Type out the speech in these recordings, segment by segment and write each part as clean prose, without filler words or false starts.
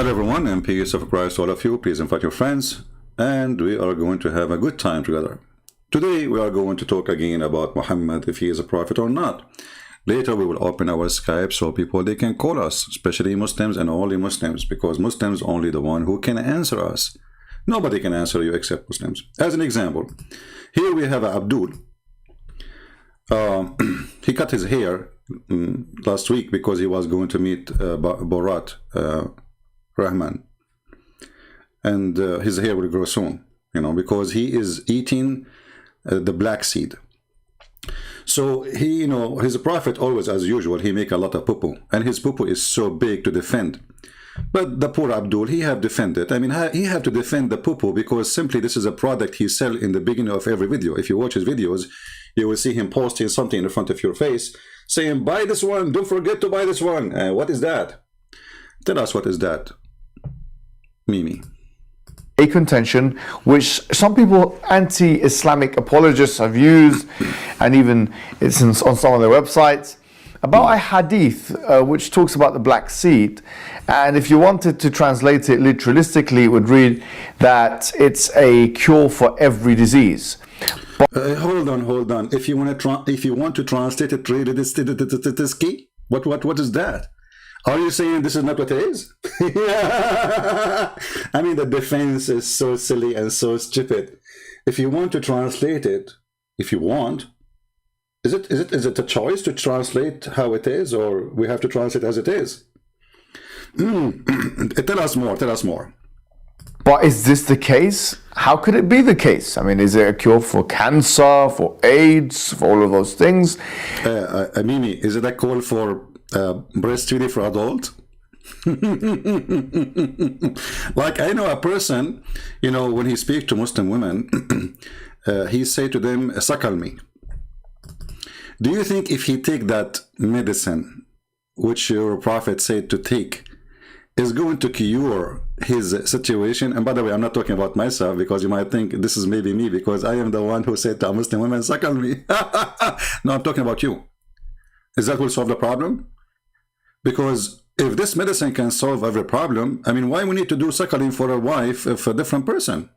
Hello everyone, and peace of Christ to all of you. Please invite your friends, and we are going to have a good time together. Today we are going to talk again about Muhammad, if he is a prophet or not. Later we will open our Skype so people they can call us, especially Muslims and only Muslims, because Muslims only the one who can answer us. Nobody can answer you except Muslims. As an example, here we have Abdul. He cut his hair last week because he was going to meet Borat Rahman, and his hair will grow soon, because he is eating the black seed. So he, he's a prophet always, as usual. He make a lot of poo-poo, and his poo-poo is so big to defend. But the poor Abdul, he have defended. I mean, he have to defend the poo-poo because simply this is a product he sell in the beginning of every video. If you watch his videos, you will see him posting something in front of your face, saying, buy this one, don't forget to buy this one. What is that? Tell us, what is that, Mimi? A contention which some people, anti-Islamic apologists, have used, and even it's on some of their websites, about a hadith which talks about the black seed. And if you wanted to translate it literalistically, it would read that it's a cure for every disease. Hold on. If you want to translate it, read this key. What is that? Are you saying this is not what it is? I mean, the defense is so silly and so stupid. If you want to translate it, if you want, is it a choice to translate how it is, or we have to translate as it is? Tell us more. But is this the case? How could it be the case? I mean, is it a cure for cancer, for AIDS, for all of those things? Mimi, is it a call for breastfeeding for adult? Like, I know a person, when he speaks to Muslim women, he say to them, suckle me. Do you think if he take that medicine, which your prophet said to take, is going to cure his situation? And by the way, I'm not talking about myself, because you might think this is maybe me, because I am the one who said to a Muslim woman, suckle me. No, I'm talking about you. Is that will solve the problem? Because if this medicine can solve every problem, I mean, why we need to do suckling for a wife of a different person?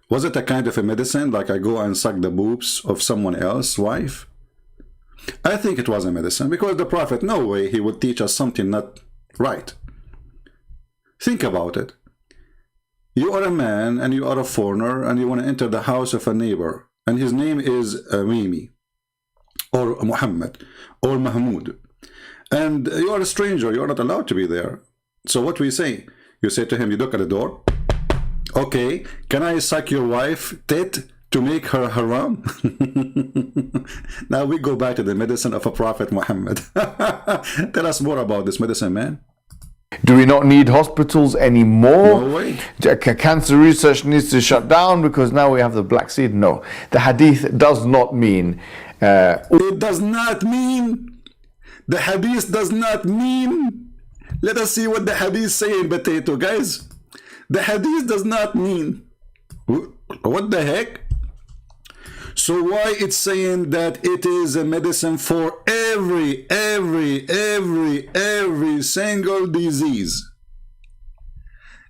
Was it a kind of a medicine, like I go and suck the boobs of someone else's wife? I think it was a medicine, because the prophet, no way he would teach us something not right. Think about it. You are a man and you are a foreigner and you want to enter the house of a neighbor, and his name is Mimi or Muhammad or Mahmoud, and you are a stranger. You are not allowed to be there. So what we say? You say to him, you look at the door. Okay, can I suck your wife tit to make her haram? Now we go back to the medicine of a prophet Muhammad. Tell us more about this medicine, man. Do we not need hospitals anymore? No way. Cancer research needs to shut down because now we have the black seed? No. The hadith does not mean... It does not mean. The hadith does not mean. Let us see what the hadith say in potato, guys. The hadith does not mean. What the heck? So why it's saying that it is a medicine for every single disease?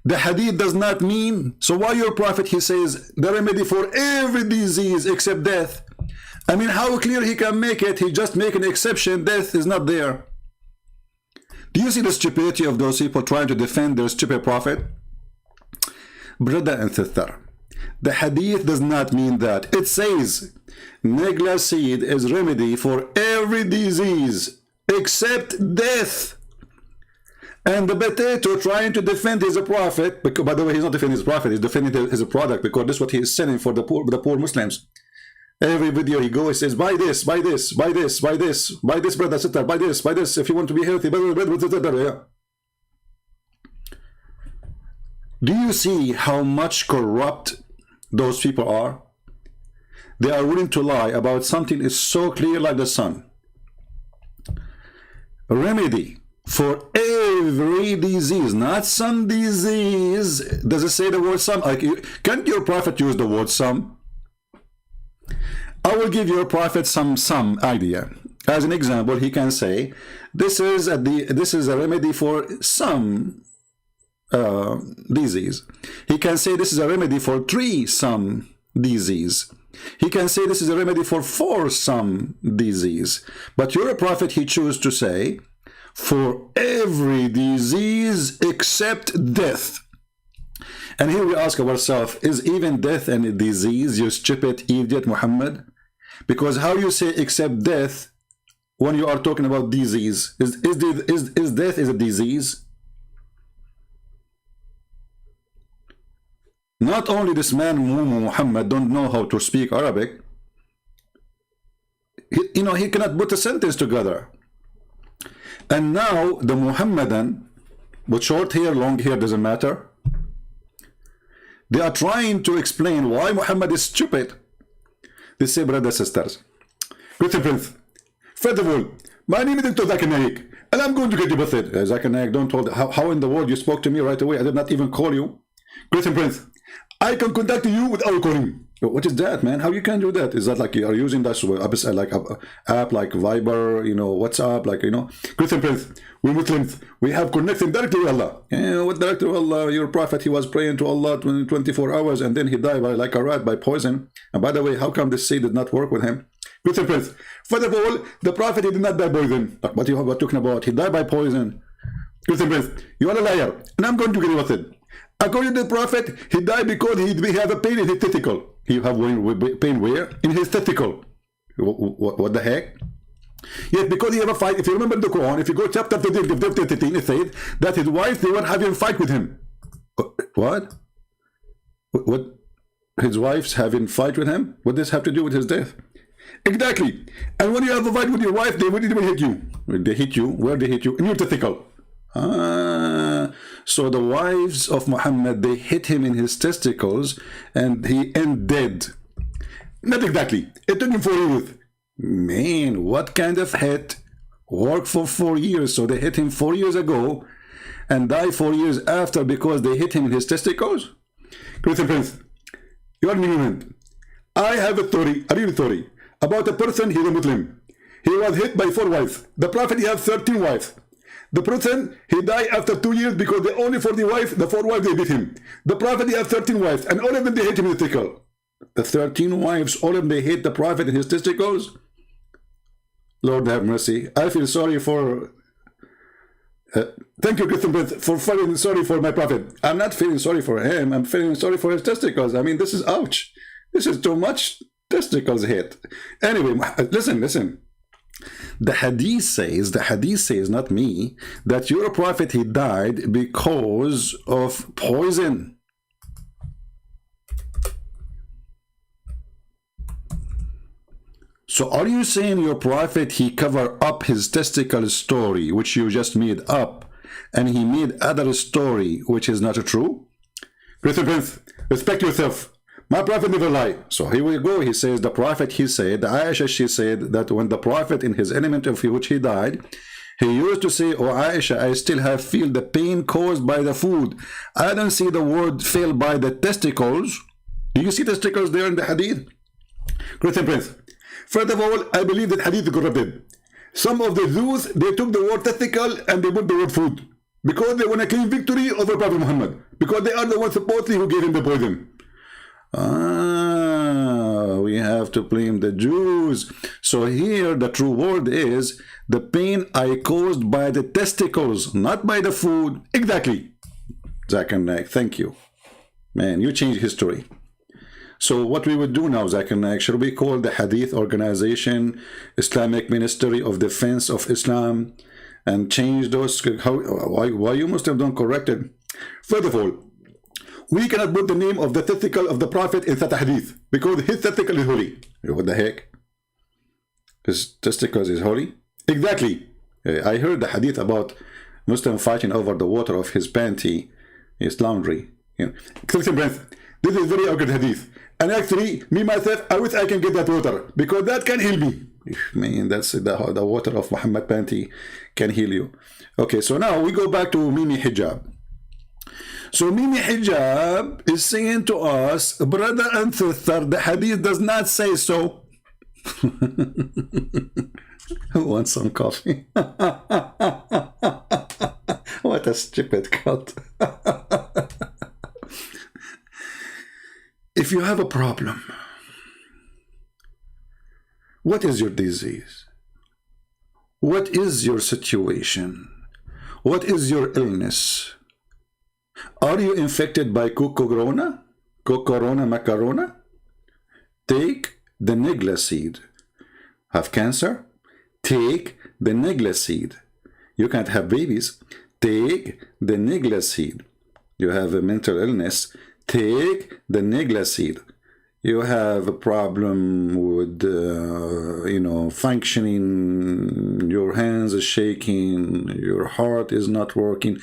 The hadith does not mean. So why your prophet, he says the remedy for every disease except death? I mean, how clear he can make it? He just make an exception. Death is not there. Do you see the stupidity of those people trying to defend their stupid prophet? Brother and sister, the hadith does not mean that. It says negla seed is remedy for every disease except death. And the potato trying to defend his prophet, because, by the way, he's not defending his prophet, he's defending his product, because this is what he is selling for the poor Muslims. Every video he goes, he says, buy this, buy this, buy this, buy this, buy this, brother, sister, buy this if you want to be healthy. Yeah. Do you see how much corrupt those people are? They are willing to lie about something is so clear like the sun. Remedy for every disease, not some disease. Does it say the word some? Can't your prophet use the word some? I will give your prophet some idea. As an example, he can say, this is a remedy for some disease. He can say this is a remedy for 3 some disease. He can say this is a remedy for 4 some disease. But you're a prophet, he chose to say, for every disease except death. And here we ask ourselves, is even death a disease, you stupid idiot Muhammad? Because how you say except death when you are talking about disease? Is death is a disease? Not only this man Muhammad don't know how to speak Arabic, he cannot put a sentence together. And now the Muhammadan, with short hair, long hair, doesn't matter, they are trying to explain why Muhammad is stupid. They say, brothers and sisters, Christian Prince, first of all, my name is Dr. Zakir Naik, and I'm going to get you busted. Zakir Naik, don't hold. How in the world you spoke to me right away? I did not even call you. Christian Prince, I can contact you without calling. What is that, man? How you can do that? Is that like you are using that like app like Viber, WhatsApp, Christian Prince, we Muslims, we have connected directly to Allah. What directly to Allah? Your prophet, he was praying to Allah 24 hours and then he died like a rat by poison. And by the way, how come this seed did not work with him? Christian Prince, first of all, the prophet, he did not die by poison. What you are talking about? He died by poison. Christian Prince, you are a liar, and I'm going to get you with it. According to the prophet, he died because he had a pain in his testicle. He have pain where? In his testicle. What the heck? Yes, because he have a fight. If you remember the Quran, if you go chapter 13, it said that his wife, they were having a fight with him. What? What? His wife's having a fight with him? What does this have to do with his death? Exactly. And when you have a fight with your wife, they will hit you. They hit you. Where they hit you? In your testicle. So the wives of Muhammad, they hit him in his testicles and he ended dead. Not exactly. It took him 4 years. Man, what kind of hit worked for 4 years? So they hit him 4 years ago and died 4 years after because they hit him in his testicles? Christian Prince, you are ignorant. I have a real story, about a person, he's a Muslim. He was hit by 4 wives. The Prophet, he had 13 wives. The person, he died after 2 years because the only 40 wives, the 4 wives, they beat him. The Prophet, he had 13 wives, and all of them, they hit him in the testicle. The 13 wives, all of them, they hit the Prophet in his testicles. Lord have mercy. I feel sorry for... thank you, Christian Prince, for feeling sorry for my Prophet. I'm not feeling sorry for him. I'm feeling sorry for his testicles. I mean, this is ouch. This is too much testicles hit. Anyway, listen. The hadith says, not me, that your prophet, he died because of poison. So are you saying your prophet, he covered up his testicle story, which you just made up, and he made other story, which is not true? Christian Prince, respect yourself. My prophet never lie. So here we go. He says the prophet, he said, Aisha, she said that when the prophet in his element of which he died, he used to say, oh Aisha, I still feel the pain caused by the food. I don't see the word feel by the testicles. Do you see testicles there in the hadith? Christian Prince, first of all, I believe that hadith is corrupted. Some of the Jews, they took the word testicle and they put the word food because they want to claim victory over Prophet Muhammad, because they are the ones supposedly who gave him the poison. We have to blame the Jews. So here the true word is the pain I caused by the testicles, not by the food. Exactly. Zakir Naik, thank you. Man, you changed history. So what we would do now, Zakir Naik, should we call the Hadith Organization Islamic Ministry of Defense of Islam and change those? Why you must have done corrected? First of all, we cannot put the name of the testicle of the Prophet in that hadith because his testicle is holy. What the heck? His testicles is holy? Exactly. I heard the hadith about Muslim fighting over the water of his panty, his laundry. Christian Prince, this is very awkward hadith. And actually, me myself, I wish I can get that water because that can heal me. Man, that's the water of Muhammad panty can heal you. Okay, so now we go back to Mimi Hijab. So Mimi Hijab is saying to us, brother and sister, the hadith does not say so. Who wants some coffee? What a stupid cult. If you have a problem, what is your disease? What is your situation? What is your illness? Are you infected by corona? Corona macarona? Take the nigla seed. Have cancer? Take the nigla seed. You can't have babies? Take the nigla seed. You have a mental illness? Take the nigla seed. You have a problem with, functioning, your hands are shaking, your heart is not working.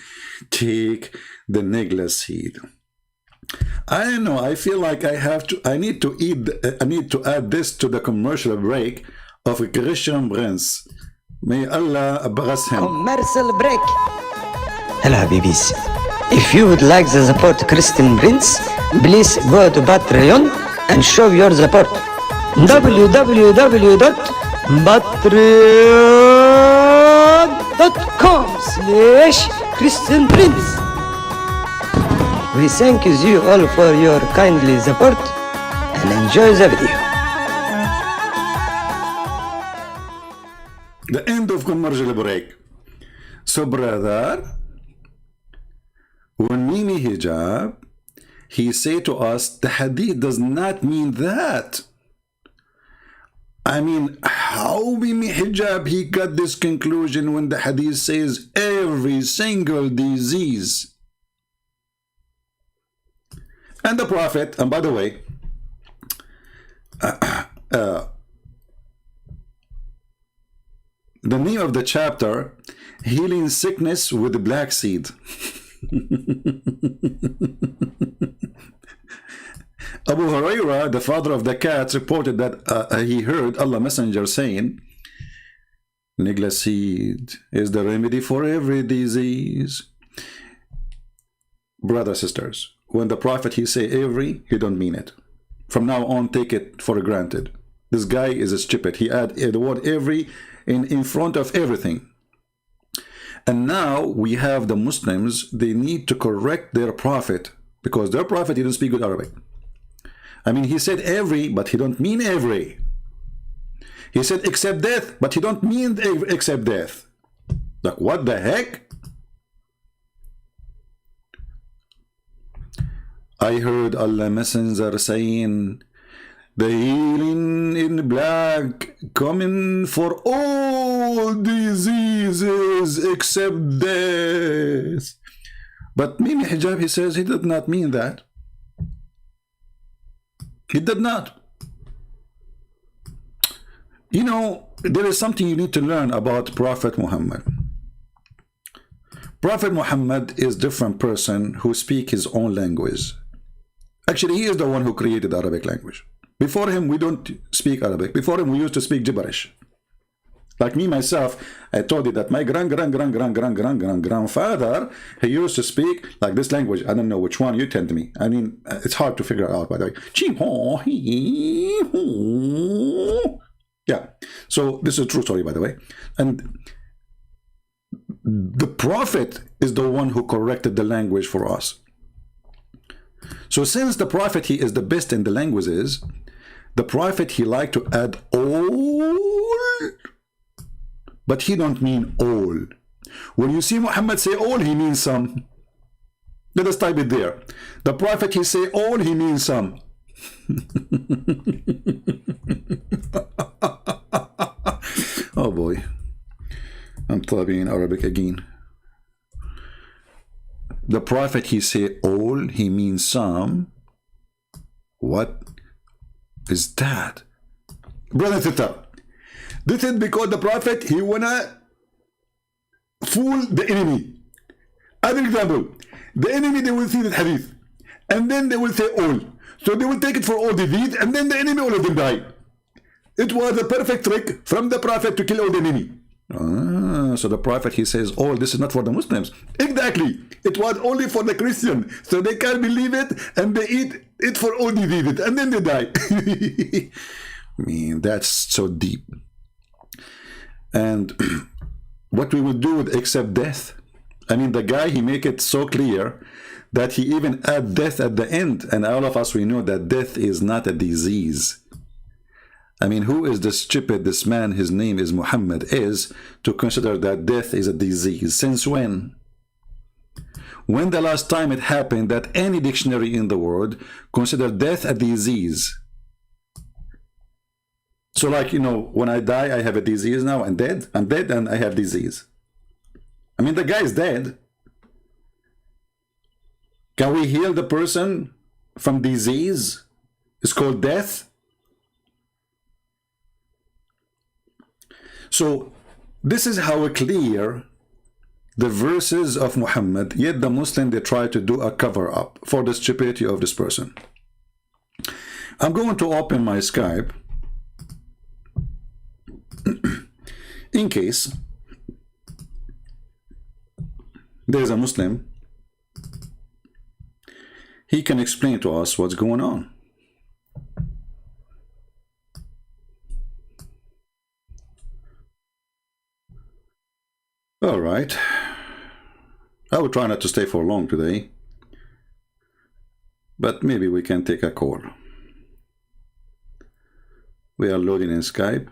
Take the nigla seed. I don't know, I feel like I need to add this to the commercial break of Christian Prince. May Allah bless him. Commercial break. Hello, Habibis. If you would like to support Christian Prince, please go to Patreon and show your support. www.patreon.com/Christian Prince. We thank you all for your kindly support and enjoy the video. The end of commercial break. So, brother, when Mimi hijab, he said to us, the hadith does not mean that. I mean, how Mimi hijab he got this conclusion when the hadith says every single disease? And the Prophet, and by the way, the name of the chapter, Healing Sickness with the Black Seed. Abu Hurairah, the father of the cats, reported that he heard Allah Messenger saying, Nigla seed is the remedy for every disease. Brothers, sisters, when the Prophet he say every, he don't mean it. From now on, take it for granted. This guy is a stupid. He add the word every in front of everything. And now we have the Muslims, they need to correct their Prophet, because their Prophet didn't speak good Arabic. I mean, he said every, but he don't mean every. He said except death, but he don't mean except death. Like, what the heck? I heard Allah Messenger saying, the healing in black coming for all diseases except death. But Mimi Hijab, he says he did not mean that. He did not. You know, there is something you need to learn about Prophet Muhammad. Prophet Muhammad is a different person who speaks his own language. Actually, he is the one who created the Arabic language. Before him, we don't speak Arabic. Before him, we used to speak gibberish. Like me, myself, I told you that my grandfather, he used to speak like this language. I don't know which one you tell me. I mean, it's hard to figure out, by the way. Yeah. So this is a true story, by the way. And the Prophet is the one who corrected the language for us. So since the Prophet, he is the best in the languages, the Prophet, he liked to add all, but he don't mean all. When you see Muhammad say all, he means some. Let us type it there. The Prophet, he say all, he means some. Oh boy, I'm typing in Arabic again. The Prophet, he say all, he means some. What is that? Brother and sister, this is because the Prophet, he wanna fool the enemy. As an example, the enemy, they will see this hadith, and then they will say all. So they will take it for all disease, and then the enemy, all of them die. It was a perfect trick from the Prophet to kill all the enemy. So the Prophet, he says, oh, this is not for the Muslims. Exactly. It was only for the Christian. So they can't believe it, and they eat it for all diseases, and then they die. I mean, that's so deep. And what we would do would accept death. I mean, the guy, he make it so clear that he even add death at the end. And all of us, we know that death is not a disease. I mean, who is the stupid, this man, his name is Muhammad, is to consider that death is a disease? Since when? When the last time it happened that any dictionary in the world considered death a disease? So like, you know, when I die, I have a disease now, I'm dead and I have disease. I mean, the guy is dead. Can we heal the person from disease? It's called death. So this is how clear the verses of Muhammad, yet the Muslim, they try to do a cover-up for the stupidity of this person. I'm going to open my Skype in case there's a Muslim, he can explain to us what's going on. All right. I will try not to stay for long today, but maybe we can take a call. We are loading in Skype.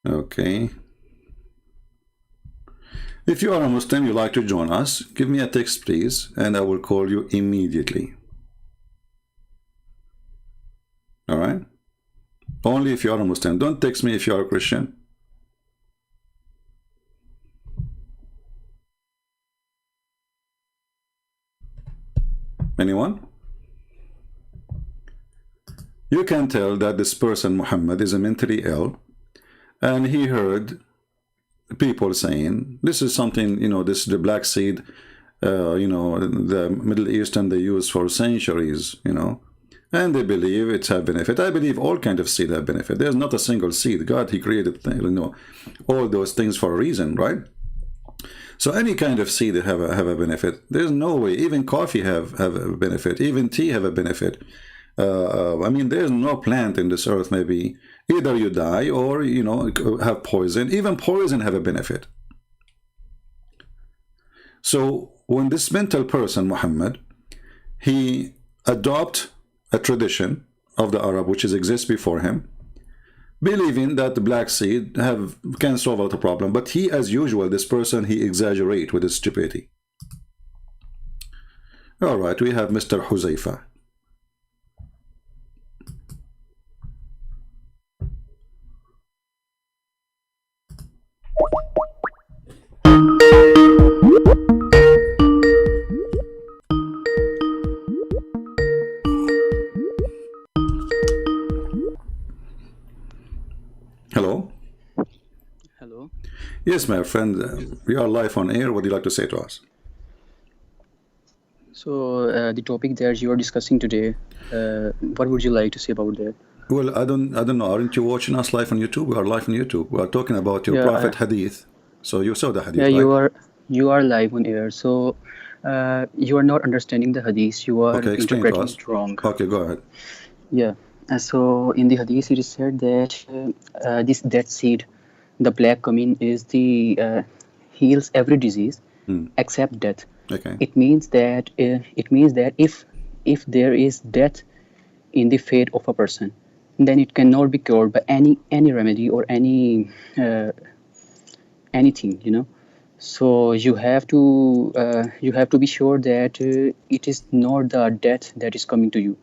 Okay. If you are a Muslim, you like to join us, give me a text, please, and I will call you immediately. All right? Only if you are a Muslim. Don't text me if you are a Christian. Anyone? You can tell that this person, Muhammad, is mentally ill, and he heard people saying, this is something, you know, this the black seed, you know, the Middle Eastern, they use for centuries, you know, and they believe it's a benefit. I believe all kind of seed have benefit. There's not a single seed. God, he created, you know, all those things for a reason, right? So any kind of seed have a benefit. There's no way. Even coffee have a benefit. Even tea have a benefit. I mean, there's no plant in this earth, maybe either you die or, you know, have poison. Even poison have a benefit. So when this mental person, Muhammad, he adopt a tradition of the Arab which exists before him, believing that the black seed can solve out the problem, but he, as usual, this person, he exaggerate with his stupidity. All right, we have Mr. Huzaifa. Hello. Hello. Yes, my friend, we are live on air. What do you like to say to us? So the topic that you are discussing today, what would you like to say about that? Well, I don't know. Aren't you watching us live on YouTube? We are live on YouTube. We are talking about your prophet hadith. So you saw the hadith, Yeah, right? you are live on air. So you are not understanding the hadith. You are Okay, explain to interpreting us. it wrong. Okay, go ahead. Yeah. So in the hadith, it is said that this dead seed, the black cumin, is the heals every disease except death. Okay. It means that if there is death in the fate of a person, then it cannot be cured by any remedy or any anything, you know. So you have to be sure that it is not the death that is coming to you.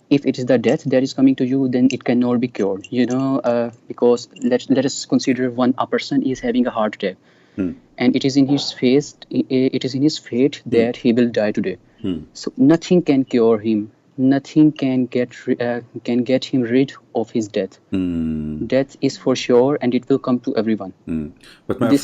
If it is the death that is coming to you, then it cannot be cured, you know, because let us consider a person is having a heart attack, and it is in his fate that he will die today. So nothing can cure him. Nothing can get him rid of his death. Death is for sure, and it will come to everyone. But my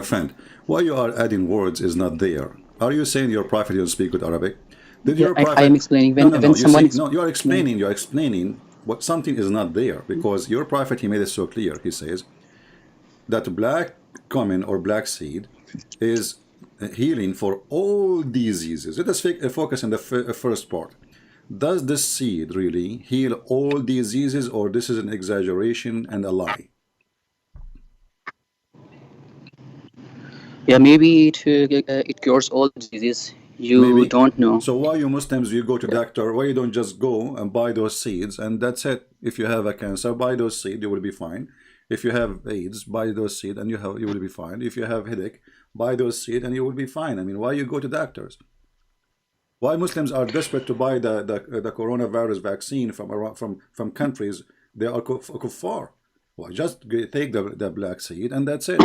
friend, why you are adding words is not there. Are you saying your prophet didn't speak with Arabic? Did your prophet? I am explaining when someone. You're explaining what something is not there, because your prophet, he made it so clear. He says that black cumin or black seed is healing for all diseases. Let us focus on the first part. Does this seed really heal all diseases, or this is an exaggeration and a lie? Yeah, maybe it cures all diseases. You Maybe. don't know. So why you Muslims, you go to doctor, why you don't just go and buy those seeds and that's it? If you have a cancer, buy those seeds, you will be fine. If you have AIDS, buy those seeds and you will be fine. If you have headache, buy those seeds and you will be fine. I mean, why you go to doctors? Why Muslims are desperate to buy the coronavirus vaccine from countries they are kuffar? Well, just take the black seed and that's it.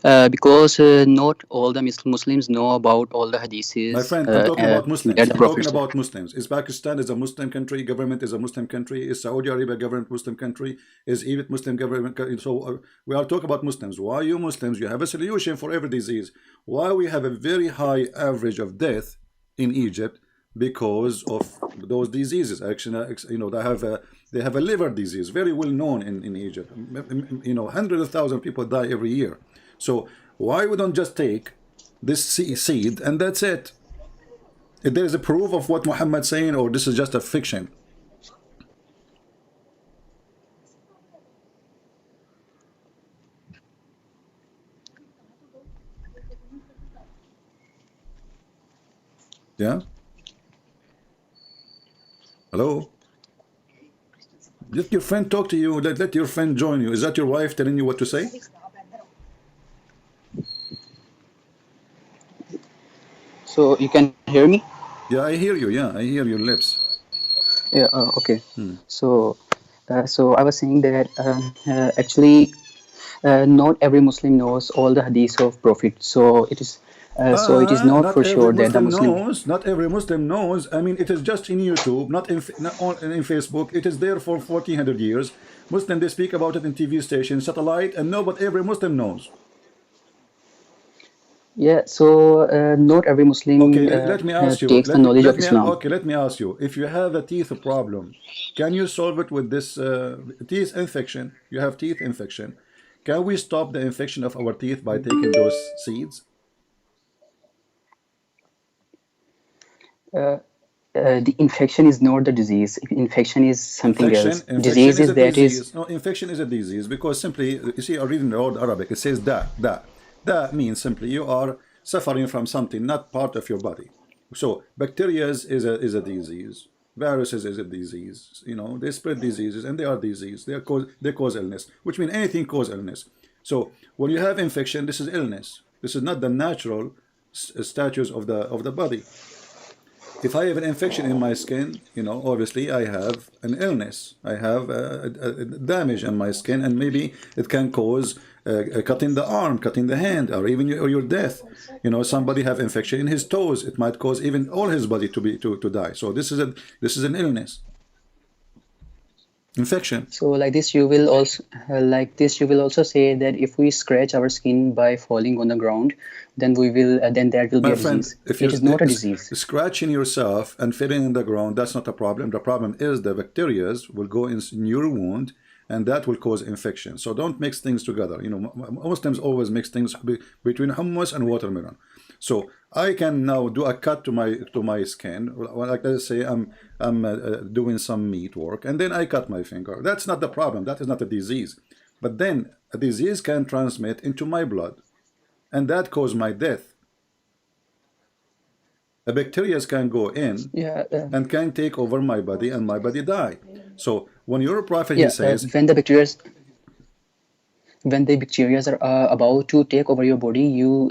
Because not all the Muslims know about all the My hadiths friend, I'm talking about Muslims. that the I'm talking Prophet said. about Muslims. Is Pakistan is a Muslim country? Government is a Muslim country. Is Saudi Arabia government Muslim country? Is Egypt Muslim government? So we are talking about Muslims. Why you Muslims? You have a solution for every disease. Why we have a very high average of death in Egypt because of those diseases? Actually, they have a liver disease, very well known in Egypt. Hundreds of thousands of people die every year. So why we don't just take this seed and that's it? If there is a proof of what Muhammad's saying, or this is just a fiction. Yeah. Hello. Let your friend talk to you. Let your friend join you. Is that your wife telling you what to say? So you can hear me? Yeah, I hear you. Yeah, I hear your lips. Yeah. Okay. So, so I was saying that actually, not every Muslim knows all the hadiths of Prophet. So it is not Not for every sure that the Muslim Muslim. knows. Not every Muslim knows. I mean, it is just in YouTube, not in Facebook. It is there for 1400 years. Muslim, they speak about it in TV stations, satellite, and no, but every Muslim knows. Yeah. So not every Okay, Muslim let me ask you. takes the knowledge of Islam. Okay, let me ask you. If you have a teeth problem, can you solve it with this teeth infection? You have teeth infection. Can we stop the infection of our teeth by taking those seeds? The infection is not the disease. Infection is something else. Infection Disease is is a that is. disease. No, infection is a disease because simply, you see, I read in the old Arabic, it says da. Da means simply you are suffering from something not part of your body. So bacteria is a disease. Viruses is a disease. They spread diseases and they are disease. They cause illness, which means anything cause illness. So when you have infection, this is illness. This is not the natural status of the body. If I have an infection in my skin, obviously I have an illness. I have a damage in my skin, and maybe it can cause cutting the arm, cutting the hand, or even your death. Somebody have infection in his toes. It might cause even all his body to die. So this is an illness, infection. So like this you will also say that if we scratch our skin by falling on the ground, then there will be My a friend, disease. if It you're is not a disease. scratching yourself and filling in the ground, that's not a problem. The problem is the bacteria will go in your wound, and that will cause infection. So don't mix things together. Muslims always mix things between hummus and watermelon. So I can now do a cut to my skin. Like let's say I'm doing some meat work, and then I cut my finger. That's not the problem. That is not a disease. But then a disease can transmit into my blood, and that cause my death. The bacteria can go in Yeah. and can take over my body, and my body die. So when your prophet he Yeah. says, When the bacteria are about to take over your body, you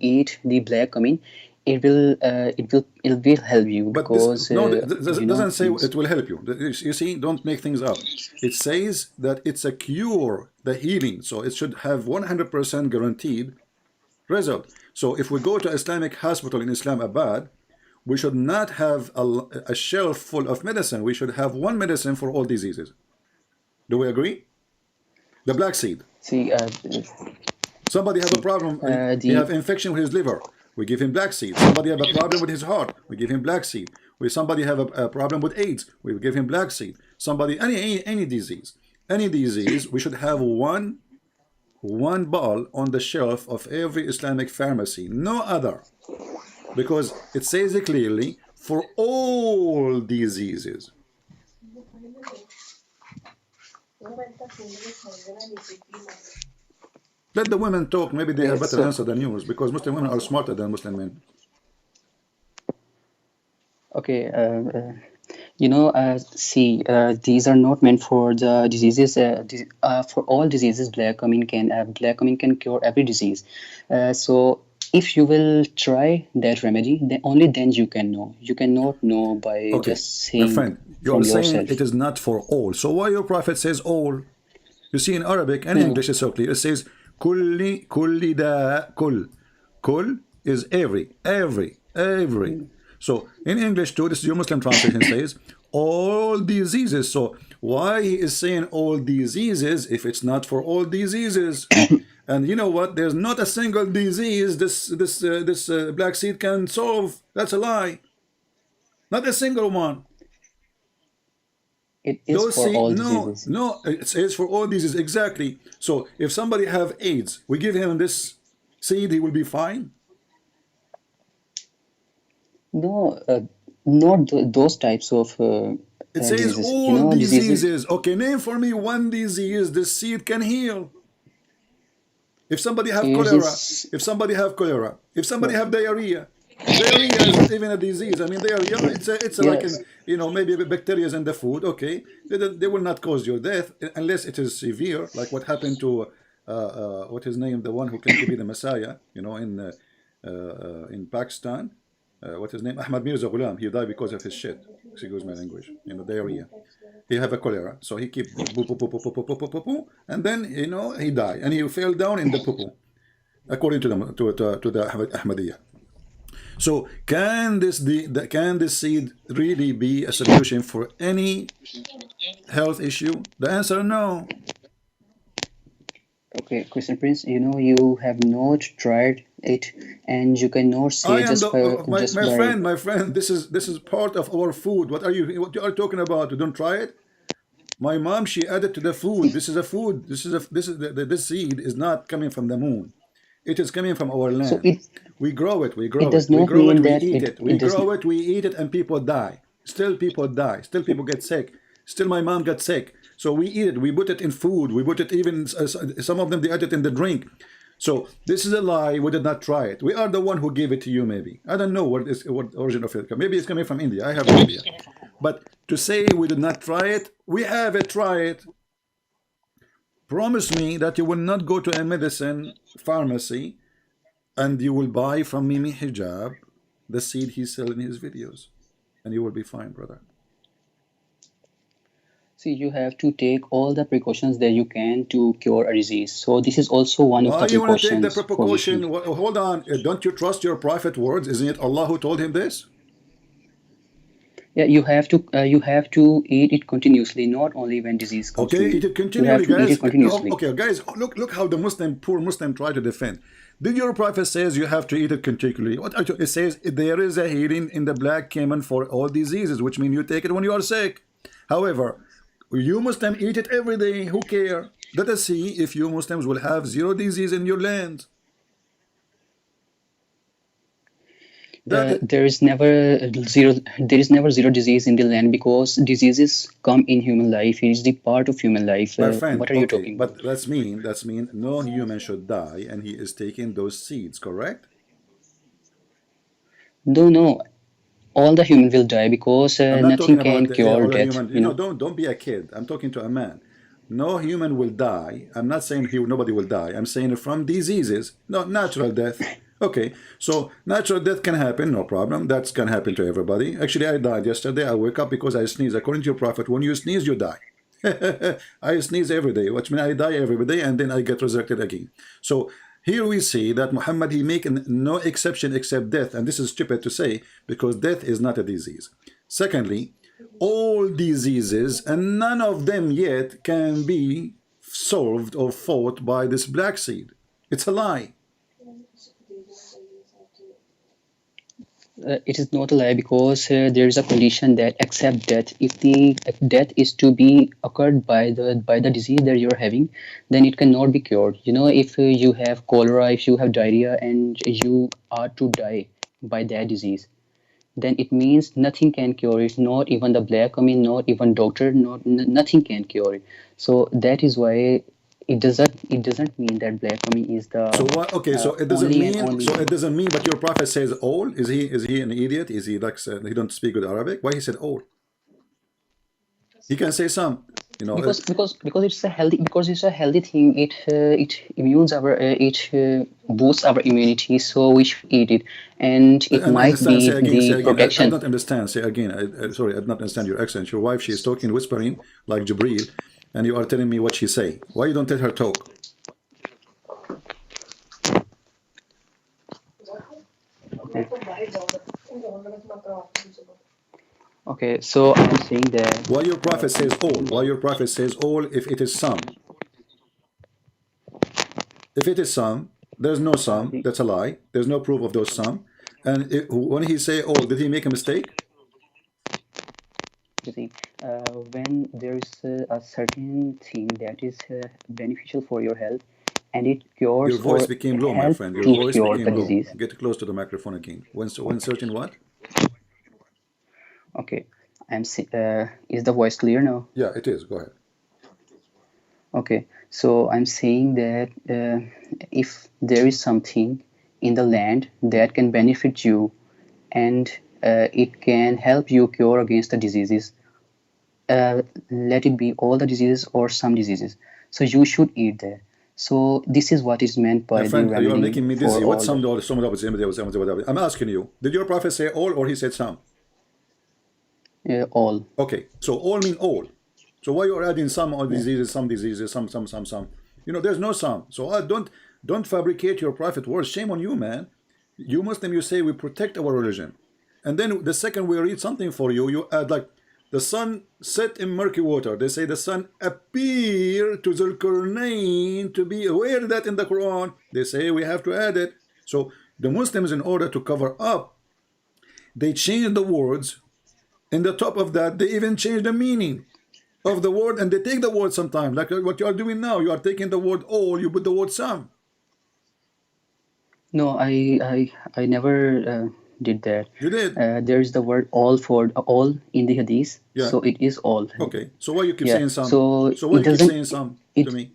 eat the black cumin, it will help you but this because no, this doesn't say it's. it will help you. You see, don't make things up. It says that it's a cure, the healing. So it should have 100% guaranteed result. So if we go to Islamic hospital in Islamabad, we should not have a shelf full of medicine. We should have one medicine for all diseases. Do we agree? The black seed. See, Somebody have a problem. He the have infection with his liver. We give him black seed. Somebody have a problem with his heart. We give him black seed. Somebody have a problem with AIDS. We give him black seed. Somebody any disease, we should have one bottle on the shelf of every Islamic pharmacy. No other. because it says it clearly for all diseases. Let the women talk. Maybe they have better So answer than yours, because Muslim women are smarter than Muslim men. okay, see, these are not meant for the diseases. For all diseases, black cumin can cure every disease. So if you will try that remedy, then only then you can know. You cannot know by Okay, just my saying friend, you are from saying yourself. it is not for all. So why your prophet says all? You see, in Arabic and No, English it's so clear. It says kulli da kul. Kul is every. So in English too, this is your Muslim translation says all diseases. So why he is saying all diseases if it's not for all diseases? And you know what? There's not a single disease this black seed can solve. That's a lie. Not a single one. it is Those for see, all no, diseases. no, it says for all diseases exactly. So if somebody have AIDS, we give him this seed, he will be fine. No, not those types of It says diseases. You all know, diseases. diseases. Okay, name for me one disease this seed can heal. If somebody have AIDS cholera, is if somebody have diarrhea, diarrhea is not even a disease. I mean, diarrhea, it's like yes. in, maybe bacteria in the food. Okay, they will not cause your death unless it is severe, like what happened to what his name, the one who claimed to be the Messiah, in Pakistan. What his name? Ahmad Mirza Ghulam. He died because of his shit. Excuse my language. Diarrhea. He have a cholera, so he keep poo, poo, poo, poo, poo, poo, poo, poo, poo, poo, and then he died, and he fell down in the poo poo, according to the Ahmadiyya. So can this seed really be a solution for any health issue? The answer no. Okay, Christian Prince, you have not tried it, and you cannot I say am just the by just my by. friend, my friend. This is part of our food. What you are talking about? You don't try it. My mom, she added to the food. This is a food. This seed is not coming from the moon. It is coming from our So land. it We grow it. We it grow it. does We not grow it. mean We that eat it it. it We does. grow it. We eat it, and people die. Still, people die. Still, people get sick. Still, my mom got sick. So we eat it. We put it in food. We put it even. Some of them they add it in the drink. So this is a lie. We did not try it. We are the one who gave it to you. Maybe I don't know what origin of it. Maybe it's coming from India. I have no idea. But to say we did not try it, we have it. Try it. Promise me that you will not go to a medicine pharmacy and you will buy from Mimi Hijab the seed he sells in his videos, and you will be fine, brother. See, you have to take all the precautions that you can to cure a disease. So this is also one of Why the you want to take the precautions for you. precaution? Hold on. Don't you trust your prophet words? Isn't it Allah who told him this? Yeah, you have to eat it continuously, not only when disease comes to Okay, you. eat it You have continually, to eat it guys. continuously. Okay, guys, look how the poor Muslim try to defend. Did your prophet says you have to eat it continually? It says there is a healing in the black cayman for all diseases, which means you take it when you are sick. However, you Muslim eat it every day. Who care? Let us see if you Muslims will have zero disease in your land. That There is never zero. There is never zero disease in the land because diseases come in human life. It is the part of human life. my friend. What are you Okay, talking but about? that's mean no human should die, and he is taking those seeds. Correct? No, no. All the human will die because I'm not nothing talking can about yeah, cure all the death. human. You know. Don't be a kid. I'm talking to a man. No human will die. I'm not saying nobody will die. I'm saying from diseases, not natural death. Okay, so natural death can happen, no problem. That can happen to everybody. Actually, I died yesterday. I wake up because I sneeze. According to your prophet, when you sneeze, you die. I sneeze every day, which means I die every day, and then I get resurrected again. So here we see that Muhammad, he make no exception except death, and this is stupid to say because death is not a disease. Secondly, all diseases and none of them yet can be solved or fought by this black seed. It's a lie. It is not a lie because there is a condition that accept death. If death is to be occurred by the disease that you're having, then it cannot be cured. If you have cholera, if you have diarrhea, and you are to die by that disease, then it means nothing can cure it, not even the black coming, not even doctor, nothing can cure it. So that is why it doesn't mean that black coming is the So why? Okay, so it doesn't only and mean. only So way. it doesn't mean. But your prophet says all. Is he an idiot? Is he like he don't speak good Arabic? Why he said all? He can say some. You know. Because it's a healthy thing. It boosts our immunity, so we should eat it, and it And might understand. Say be again. Say the again. I protection. don't understand. Say again. Sorry. I do not understand your accent. Your wife. She is talking, whispering like Jibril, and you are telling me what she say. Why you don't let her talk? Okay, so I'm saying that Why your prophet I'm says all? saying Why that your prophet says all if it is some? If it is some, there's no some. the That's a lie. There's no proof of those some. And when he say all, did he make a mistake? you see, when there is a certain thing that is beneficial for your health, and it Your cures voice or became low, my help friend. Your to voice cure the became low. disease. Get close to the microphone again. When certain what? Okay, is the voice clear now? Yeah, it is. Go ahead. Okay, so I'm saying that if there is something in the land that can benefit you, and it can help you cure against the diseases, let it be all the diseases or some diseases. So you should eat that. So this is what is meant My by the friend, you are remedy making me for dizzy. What all some the dollar, some dollar? I'm asking you, did your prophet say all or he said some? all. Okay, so all mean all. So why you are adding some or diseases, some? You know, there's no some. So don't fabricate your prophet words. Shame on you, man. You Muslim, you say we protect our religion, and then the second we read something for you, you add like the sun set in murky water. They say the sun appeared to Zulkarnain to be aware that in the Quran. They say we have to add it. So the Muslims, in order to cover up, they change the words. In the top of that, they even change the meaning of the word, and they take the word sometimes, like what you are doing now. You are taking the word all, you put the word some. No, I never did that. You did. There is the word all for all in the hadith, Yeah. so it is all. Okay. So why you keep Yeah. saying some? So So why it you keep doesn't saying some to it. me?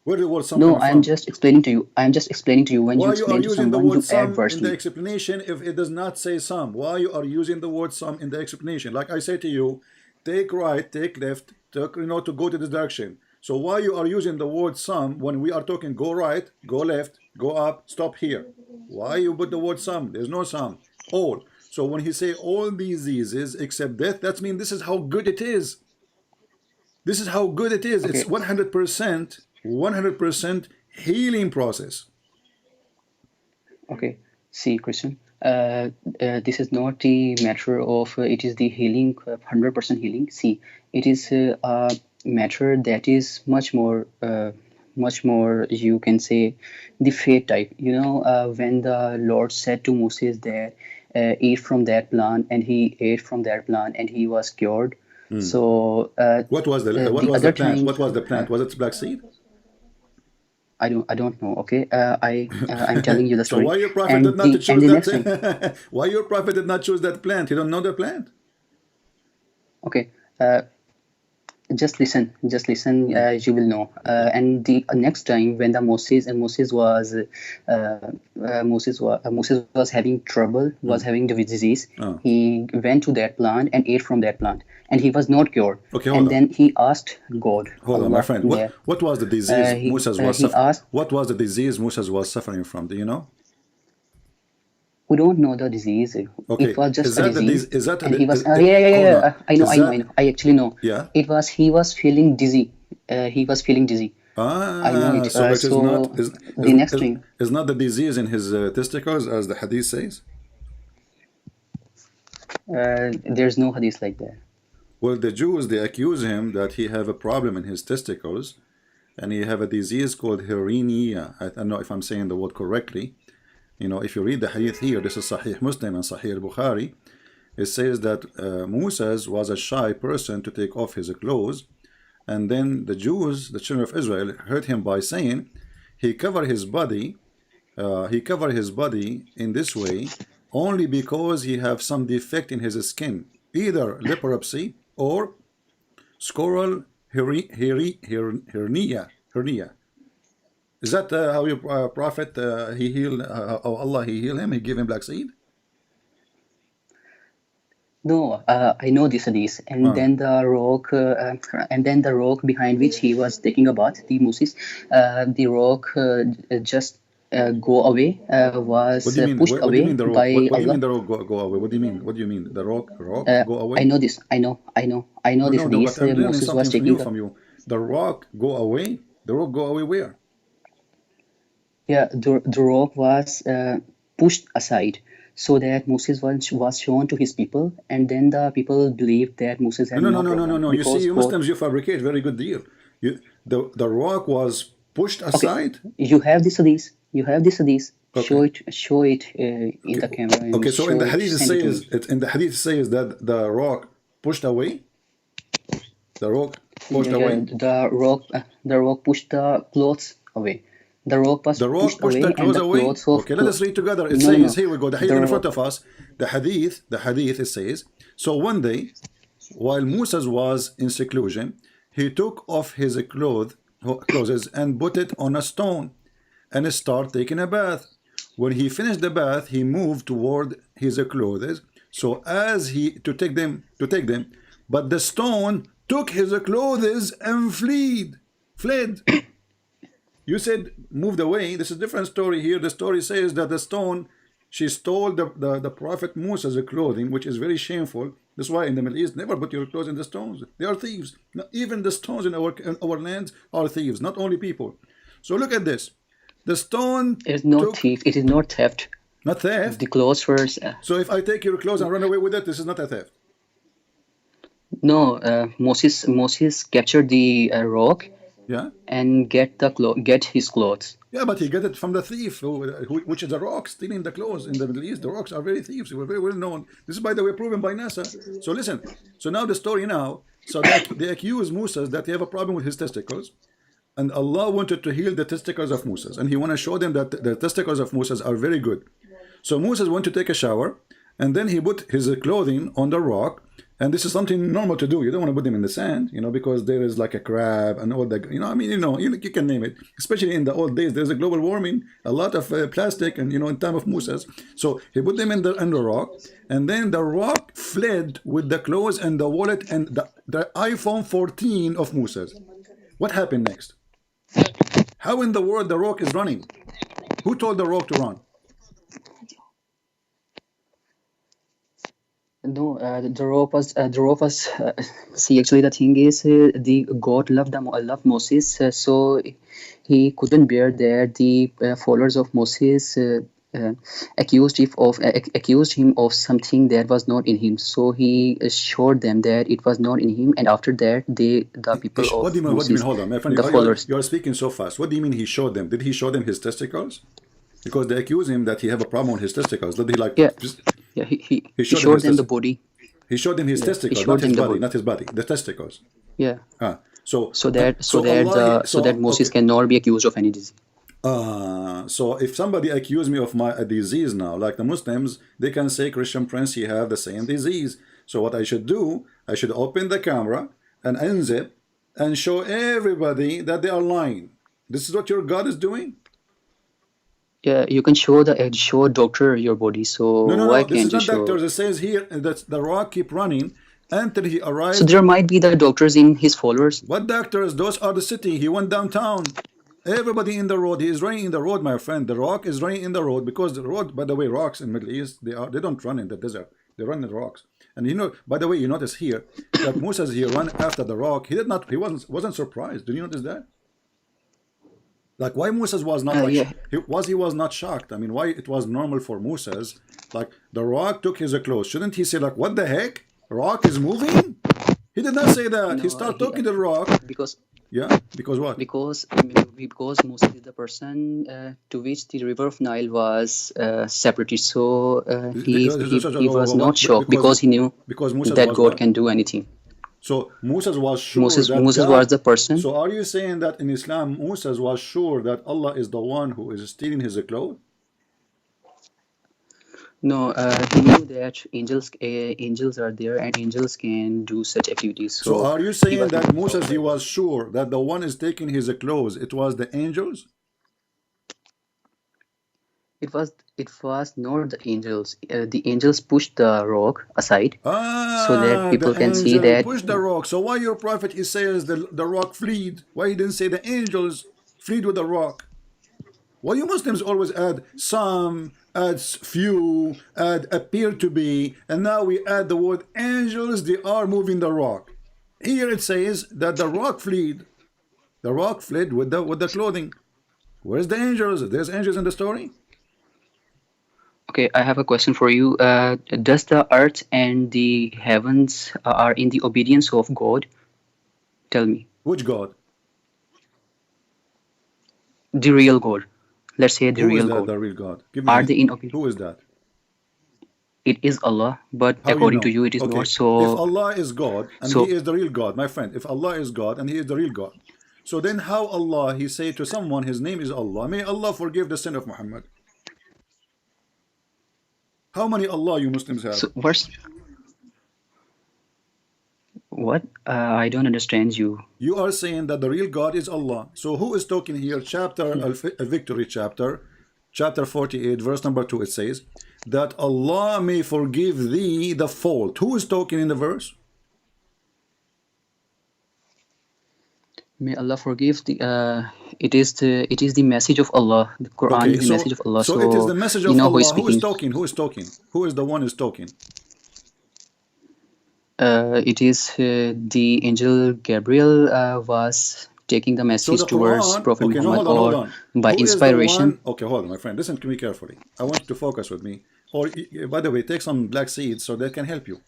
Where did the word some No, coming I'm from? just explaining to you. I'm just explaining to you. When you Why you are explain to using the someone, word you add some in the versely. explanation if it does not say some? Why you are using the word some in the explanation? Like I say to you, take right, take left, take, to go to this direction. So why you are using the word some when we are talking go right, go left, go up, stop here? Why you put the word some? There's no some. All. So when he say all diseases except death, that means this is how good it is. This is how good it is. It's Okay. 100%, 100% healing process. Okay, see, Christian, this is not the matter of it is the healing, 100% healing. See, it is a matter that is much more, you can say, the faith type. When the Lord said to Moses that eat from that plant, and he ate from that plant, and he was cured. So What the was the other plant? time, What was the plant? Was it black seed? I don't know. Okay, I'm telling you the So story, why your prophet did and not the and choose the next thing. that? Why your prophet did not choose that plant? You don't know the plant? Okay, just listen. You will know. Okay. And the next time when the Moses was having trouble, was having the disease, Oh. he went to that plant and ate from that plant, and he was not cured. Okay, hold And on. then he asked God, Hold on, my Allah, friend. that What was the disease he asked. What was the disease Moses was suffering from? Do you know? We don't know the disease. It Okay. was Is just a that the disease, disease? Is that and he was. is- Yeah, yeah, yeah, hold yeah. on. I know, Is I know, I that know. I actually know. yeah? He was feeling dizzy. He was feeling dizzy. I know Ah, it. so it is not So the next thing, is not the disease in his testicles as the hadith says? there's no hadith like that. Well, the Jews, they accuse him that he have a problem in his testicles, and he have a disease called hernia. I don't know if I'm saying the word correctly. If you read the hadith here, this is Sahih Muslim and Sahih Bukhari. It says that Moses was a shy person to take off his clothes, and then the Jews, the children of Israel, hurt him by saying he covered his body he covered his body in this way only because he have some defect in his skin, either leprosy or scoral hernia. Is that how your prophet he healed? How Allah he healed him? He gave him black seed. No, I know this hadith. And then the rock behind which he was taking a bath, the Moses, the rock just go away, What was do you mean? pushed What do you away mean the rock? by What do you mean Allah. the rock go away? What do you mean? What do you mean the rock go I away? know this. I know No, this no, no. hadith. But I'm learning Moses was something taking new the from you. The rock go away. The rock go away where? yeah the rock was pushed aside so that Moses was shown to his people, and then the people believed that Moses No, had no, no no, no, no, no, problem no. You see, because you God. Muslims, you fabricate. Very good deal. The rock was pushed Okay, aside. you have this hadith. You have this hadith. Okay. Show it in Okay. the camera and Okay. So in the hadith it send it to says me. in the hadith it says that the rock pushed away. The rock pushed Yeah, away. the rock pushed the clothes away. The rock was The rock pushed pushed the away, and clothes the away. clothes of Okay, let us read together. It no, no, says, no. here we go, the hadith The in front of us. The hadith, it says, so one day, while Moses was in seclusion, he took off his clothes and put it on a stone and started taking a bath. When he finished the bath, he moved toward his clothes, so as he to take them, but the stone took his clothes and fled. You said moved away. This is a different story here. The story says that the stone, she stole the prophet Moses' clothing, which is very shameful. That's why in the Middle East, never put your clothes in the stones. They are thieves. Even the stones in our lands are thieves, not only people. So look at this. The stone It is not took, thief. It is not theft. not theft. The clothes were So if I take your clothes and run away with it, this is not a theft. no. Moses captured the rock Yeah? and get his clothes. Yeah, but he got it from the thief, which is the rock, stealing the clothes. In the Middle East, the rocks are very thieves. They were very well known. This is, by the way, proven by NASA. So listen. So now the story now. So they accuse Moses that they have a problem with his testicles. And Allah wanted to heal the testicles of Moses. And he want to show them that the testicles of Moses are very good. So Moses went to take a shower. And then he put his clothing on the rock. And this is something normal to do. You don't want to put them in the sand, because there is like a crab and all that. You can name it. Especially in the old days, there's a global warming, a lot of plastic, and in time of Moses. So he put them in the rock, and then the rock fled with the clothes and the wallet and the iPhone 14 of Moses. What happened next? How in the world the rock is running? Who told the rock to run? No, the rope was. See, actually, the thing is, the God loved Moses, so he couldn't bear that the followers of Moses accused him of something that was not in him. So he showed them that it was not in him, and after that, the people What do you of mean? What do you Moses, mean? Hold on, my friend. the followers. You are speaking so fast. What do you mean he showed them? Did he show them his testicles? Because they accuse him that he have a problem with his testicles. Did he Yeah, just, yeah. he He showed them his showed them the testicles? body. He showed them his testicles, showed not his them the body, body. not his body, the testicles. Yeah. So So that Allah, so that Moses okay. cannot be accused of any disease. So if somebody accuse me of a disease now, like the Muslims, they can say, Christian Prince, you have the same disease. So what I should do, I should open the camera and unzip and show everybody that they are lying. This is what your God is doing? Yeah, you can show doctor your body. So No, no, why no. This is can't you not show? doctors. It says here that the rock keep running until he So arrived. there might be the doctors in his followers. What doctors? Those are the city. He went downtown. Everybody in the road. He is running in the road, my friend. The rock is running in the road because the road, by the way, rocks in Middle East, they don't run in the desert. They run in the rocks. And by the way, you notice here that Moses he ran after the rock. He wasn't surprised. Did you notice that? Like why Moses was not like Yeah. he was not shocked. I mean, why it was normal for Moses? Like the rock took his clothes. Shouldn't he say like, what the heck? Rock is moving? He did not say that. He started talking to the rock. Because Yeah, because what? because Moses is the person to which the river of Nile was separated. So he was not shocked because he knew Because Moses that was God what? can do anything. So Moses was sure Moses that Moses God. was the person. So are you saying that in Islam Moses was sure that Allah is the one who is stealing his clothes? No, he knew that angels are there and angels can do such activities. So So are you he saying was that not Moses he aware. was sure that the one is taking his clothes, it was the angels? It was not the angels. The angels pushed the rock aside so that Ah, the people can see angel that. pushed the rock. So why your prophet he says the rock fleed? Why he didn't say the angels fleed with the rock? Why you Muslims always add some, add few, add appear to be, and now we add the word angels, they are moving the rock. Here it says that the rock fled. The rock fled with the clothing. Where's the angels? There's angels in the story? Okay, I have a question for you. Does the earth and the heavens are in the obedience of God? Tell me. Which God? The real God. Let's say the Who is real that, God. the real God? Give me Are a, they in obedience? who is that? It is Allah, but How you according to know? you, it is not. Okay, if So, Allah is God and He so is the real God, my friend, if Allah is God and He is the real God, so then how Allah, He say to someone, His name is Allah, may Allah forgive the sin of Muhammad. How many Allah you Muslims have? so what's what? I don't understand you. You are saying that the real God is Allah. So who is talking here? Chapter, a victory chapter, chapter 48, verse number 2, it says, that Allah may forgive thee the fault. Who is talking in the verse? May Allah forgive the. It is the message of Allah. The Quran Okay, is the message of Allah. so it is So the message you of know who is Allah. Who is speaking. talking? Who is talking? Who is the one who is talking? It is the angel Gabriel was taking the So the message towards Quran, Prophet okay, no, Muhammad, hold or on. by Who is the inspiration. one? Okay, hold on, my friend. Listen to me carefully. I want you to focus with me. Or, by the way, take some black seeds so they can help you.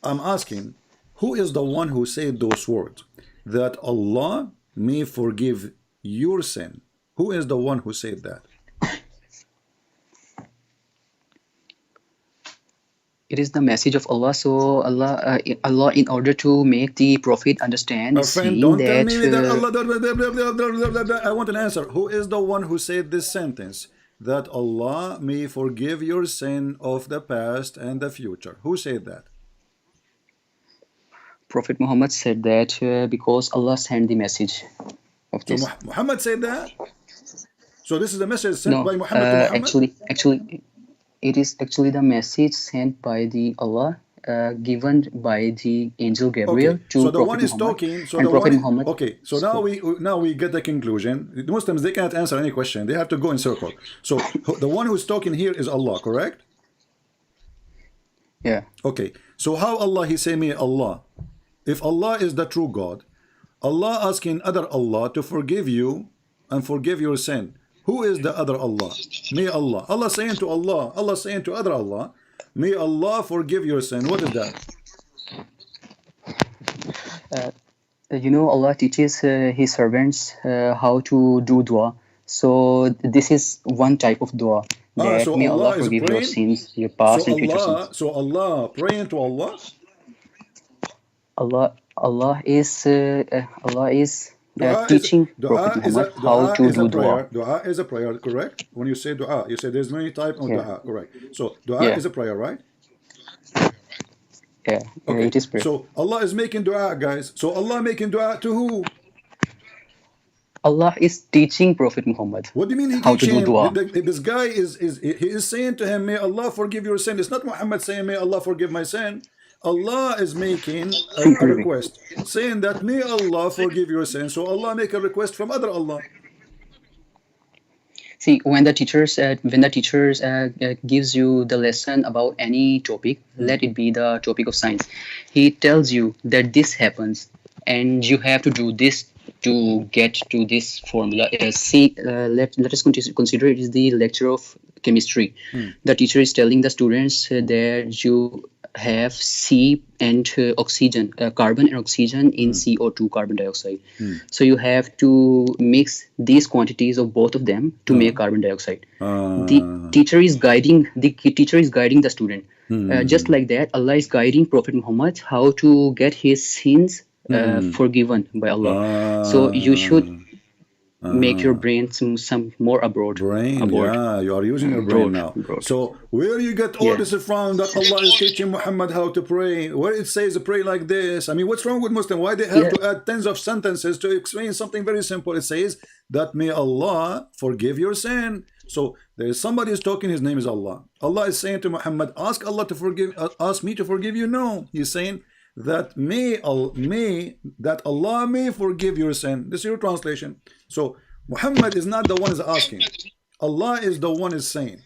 I'm asking, who is the one who said those words? That Allah may forgive your sin. Who is the one who said that? It is the message of Allah. So Allah, in order to make the Prophet understand, My is friend, saying don't tell that me that Allah. I want an answer. Who is the one who said this sentence? That Allah may forgive your sin of the past and the future. Who said that? Prophet Muhammad said that because Allah sent the message of So this. Muhammad said that. So this is a message sent No, by Muhammad to Muhammad. actually, it is actually the message sent by the Allah, given by the angel Gabriel Okay, so to the one Prophet is Muhammad, talking. So and the Prophet one. Muhammad. Okay, so So, now we get the conclusion. The Muslims they cannot answer any question. They have to go in circle. So the one who's talking here is Allah, correct? yeah. Okay, so how Allah he say me Allah? If Allah is the true God, Allah asking other Allah to forgive you and forgive your sin. Who is the other Allah? May Allah. Allah saying to Allah, Allah saying to other Allah, may Allah forgive your sin. What is that? Allah teaches His servants how to do dua. So this is one type of dua, Ah, that so may Allah Allah is forgive your praying. sins, your So past and future sins. Allah praying to Allah. Allah is Dua is teaching Prophet Muhammad how to do dua. Dua is a prayer, correct? When you say dua, you say there's many type of Yeah, dua, correct? So dua yeah, is a prayer, right? yeah. Okay. It is prayer. So Allah is making dua, guys. So Allah making dua to who? Allah is teaching Prophet Muhammad What do you mean he how to do teaching? dua. This guy is he is saying to him, may Allah forgive your sin. It's not Muhammad saying, may Allah forgive my sin. Allah is making a request, saying that may Allah forgive your sin. So Allah make a request from other Allah. See, when the teachers gives you the lesson about any topic, let it be the topic of science, he tells you that this happens, and you have to do this to get to this formula. Let us consider it is the lecture of chemistry. The teacher is telling the students that have C and oxygen, carbon and oxygen in CO2, carbon dioxide. So you have to mix these quantities of both of them to make carbon dioxide. The teacher is guiding the student. Just like that, Allah is guiding Prophet Muhammad how to get his sins forgiven by Allah. So you should make your brain some more Brain, abroad, yeah, you are using your brain now. broad. So where you get all Yeah. this from that Allah is teaching Muhammad how to pray, where it says pray like this? I mean, what's wrong with Muslim? Why they have Yeah. to add tens of sentences to explain something very simple? It says that may Allah forgive your sin. So there is somebody is talking, his name is Allah. Allah is saying to Muhammad, ask Allah to forgive, ask me to forgive you. No, he's saying that that Allah may forgive your sin. This is your translation. So Muhammad is not the one is asking. Allah is the one is saying.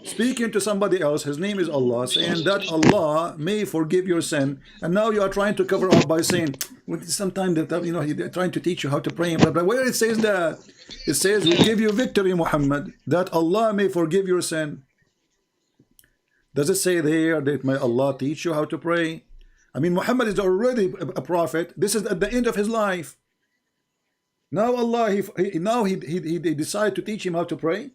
Speaking to somebody else, his name is Allah, saying that Allah may forgive your sin. And now you are trying to cover up by saying, well, sometimes that they're trying to teach you how to pray. But where it says that, it says, we give you victory, Muhammad, that Allah may forgive your sin. Does it say there that may Allah teach you how to pray? I mean, Muhammad is already a prophet. This is at the end of his life. Now Allah, he decided to teach him how to pray.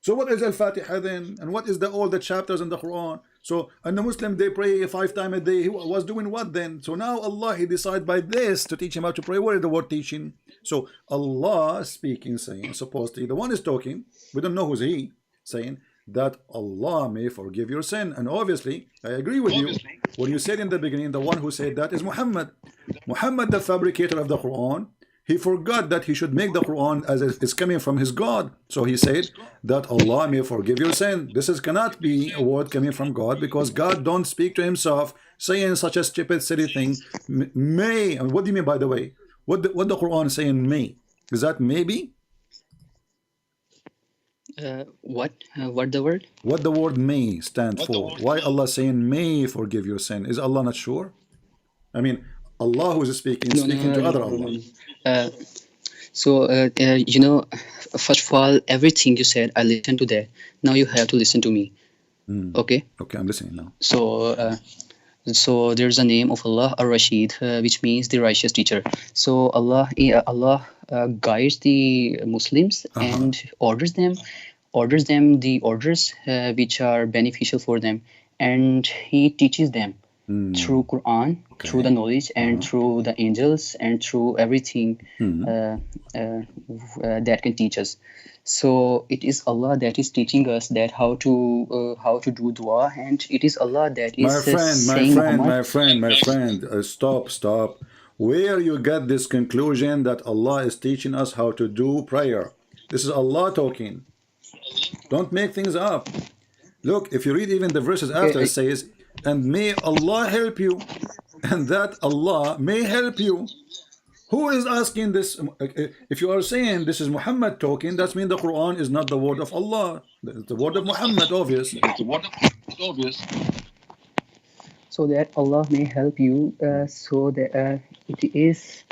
So what is Al-Fatiha then? And what is all the chapters in the Quran? So, and the Muslim, they pray 5 times a day. He was doing what then? So now Allah, he decided by this to teach him how to pray. What is the word teaching? So Allah speaking, saying, supposedly, the one is talking, we don't know who's he, saying that Allah may forgive your sin. And obviously, I agree with you. When you said in the beginning, the one who said that is Muhammad. Muhammad, the fabricator of the Quran, he forgot that he should make the Quran as it's coming from his God. So he said that Allah may forgive your sin. This cannot be a word coming from God, because God don't speak to himself saying such a stupid, silly thing. May, and what do you mean, by the way? What the Quran is saying may? Is that maybe? What the word? What the word may stand for? Why Allah saying may forgive your sin? Is Allah not sure? I mean, Allah who is speaking to other Allah. First of all, everything you said, I listened to that. Now you have to listen to me. Okay? Okay, I'm listening now. So there's a name of Allah, Ar-Rashid, which means the righteous teacher. So Allah guides the Muslims and orders them the orders which are beneficial for them, and He teaches them through Quran, through the knowledge, and through the angels, and through everything that can teach us. So it is Allah that is teaching us that how to do dua, and it is Allah that is my friend, stop. Where you get this conclusion that Allah is teaching us how to do prayer? This is Allah talking. Don't make things up. Look, if you read even the verses after, it says, and may Allah help you, and that Allah may help you. Who is asking this? If you are saying this is Muhammad talking, that means the Quran is not the word of Allah. It's the word of Muhammad, obvious. So that Allah may help you. So that it is.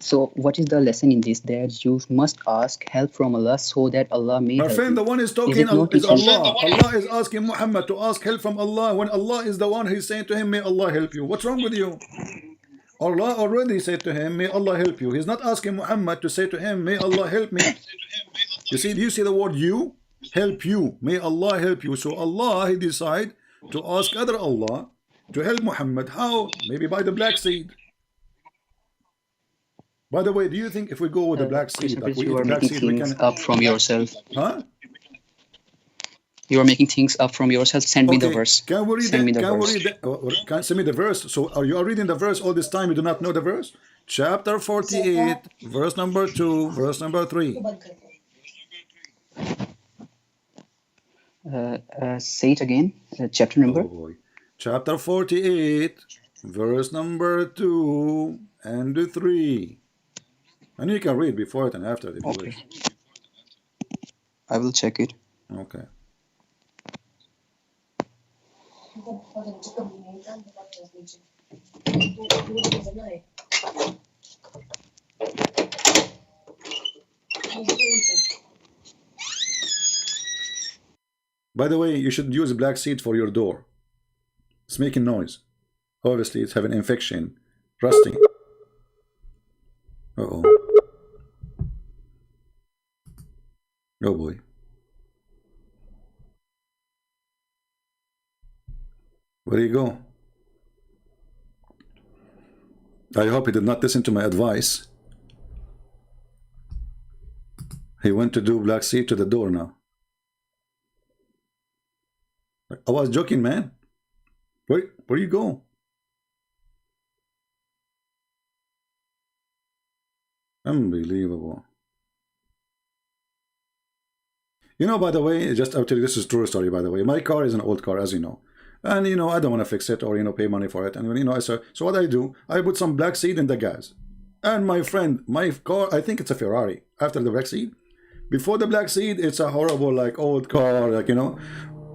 So what is the lesson in this? That you must ask help from Allah so that Allah may help you. My friend, the one is talking is Allah. Allah is asking Muhammad to ask help from Allah when Allah is the one who is saying to him, may Allah help you. What's wrong with you? Allah already said to him, may Allah help you. He's not asking Muhammad to say to him, may Allah help me. You see, do you see the word you? Help you. May Allah help you. So Allah, he decide to ask other Allah to help Muhammad. How? Maybe by the black seed. By the way, do you think if we go with the black seed, like we you eat are black making seed, we things can... up from yourself? Huh? You are making things up from yourself. Send me the verse. Can we read Send me the can verse. we read can send me the verse? So are you reading the verse all this time? You do not know the verse? Chapter 48, verse number 2, verse number 3. Say it again. Chapter number. Oh boy. Chapter 48, verse number 2 and 3. And you can read before it and after it if you wish. I will check it. Okay. By the way, you should use black seed for your door. It's making noise. Obviously, it's having infection, rusting. Uh-oh. Oh boy. Where do you go? I hope he did not listen to my advice. He went to do black seed to the door now. I was joking, man. Where you go? Unbelievable. You know, by the way, just I'll tell you, this is a true story, by the way. My car is an old car, as you know. And, you know, I don't want to fix it or, you know, pay money for it. And, you know, so what I do, I put some black seed in the gas. And my friend, my car, I think it's a Ferrari. After the black seed, before the black seed, it's a horrible, like, old car, like, you know.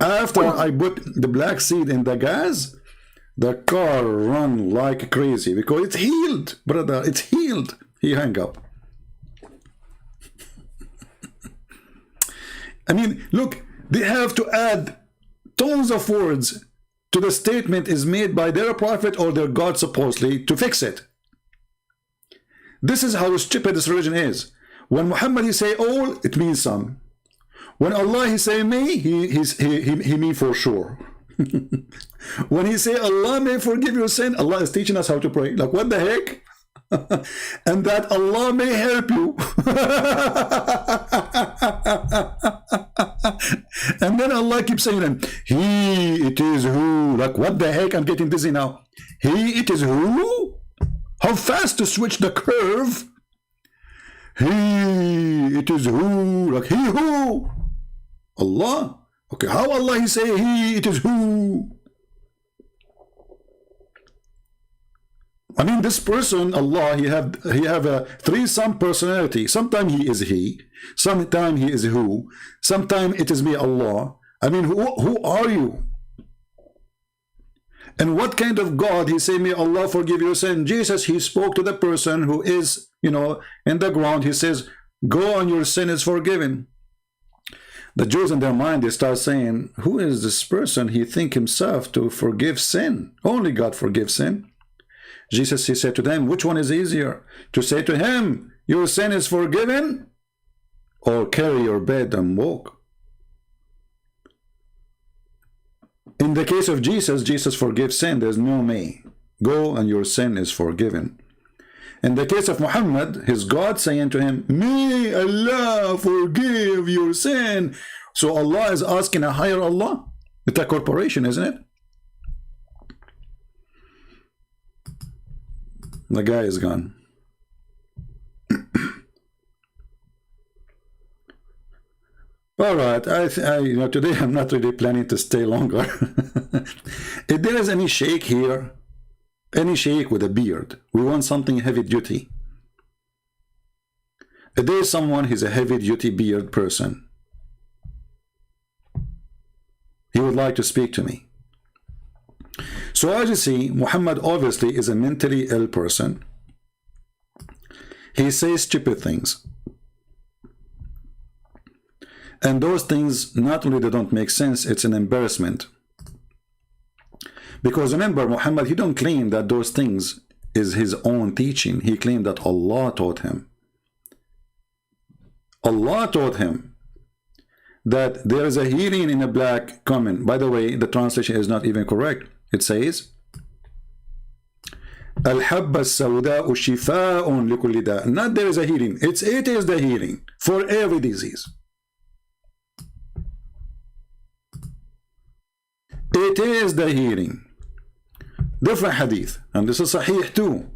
After I put the black seed in the gas, the car run like crazy because it's healed, brother. It's healed. He hung up. I mean, look, they have to add tons of words to the statement is made by their prophet or their God supposedly to fix it. This is how stupid this religion is. When Muhammad he say all, it means some. When Allah he say me, he mean for sure. When he say Allah may forgive your sin, Allah is teaching us how to pray. Like, what the heck? And that Allah may help you. And then Allah keeps saying them, He it is who. Like, what the heck? I'm getting dizzy now. He it is who? How fast to switch the curve? He it is who. Like, he who? Allah. Okay, how Allah he say he it is who? I mean, this person, Allah, he have a threesome personality. Sometimes he is he, sometimes he is who, sometimes it is me, Allah. I mean, who are you? And what kind of God he say, may Allah forgive your sin? Jesus, he spoke to the person who is, you know, in the ground. He says, go on, your sin is forgiven. The Jews in their mind, they start saying, who is this person? He think himself to forgive sin. Only God forgives sin. Jesus, he said to them, which one is easier? To say to him, your sin is forgiven, or carry your bed and walk? In the case of Jesus, Jesus forgives sin. There's no may. Go and your sin is forgiven. In the case of Muhammad, his God saying to him, may Allah forgive your sin. So Allah is asking a higher Allah. It's a corporation, isn't it? The guy is gone. All right, you know, today I'm not really planning to stay longer. If there is any sheikh here, any sheikh with a beard, we want something heavy duty. If there is someone who's a heavy duty beard person, he would like to speak to me. So as you see, Muhammad obviously is a mentally ill person. He says stupid things. And those things, not only they don't make sense, it's an embarrassment. Because remember, Muhammad, he don't claim that those things is his own teaching. He claimed that Allah taught him. Allah taught him that there is a healing in a black comment. By the way, the translation is not even correct. It says, Al-habba as-sawda'u shifa'un likulli da'. Not there is a healing. It is the healing for every disease. It is the healing. Different hadith, and this is sahih too.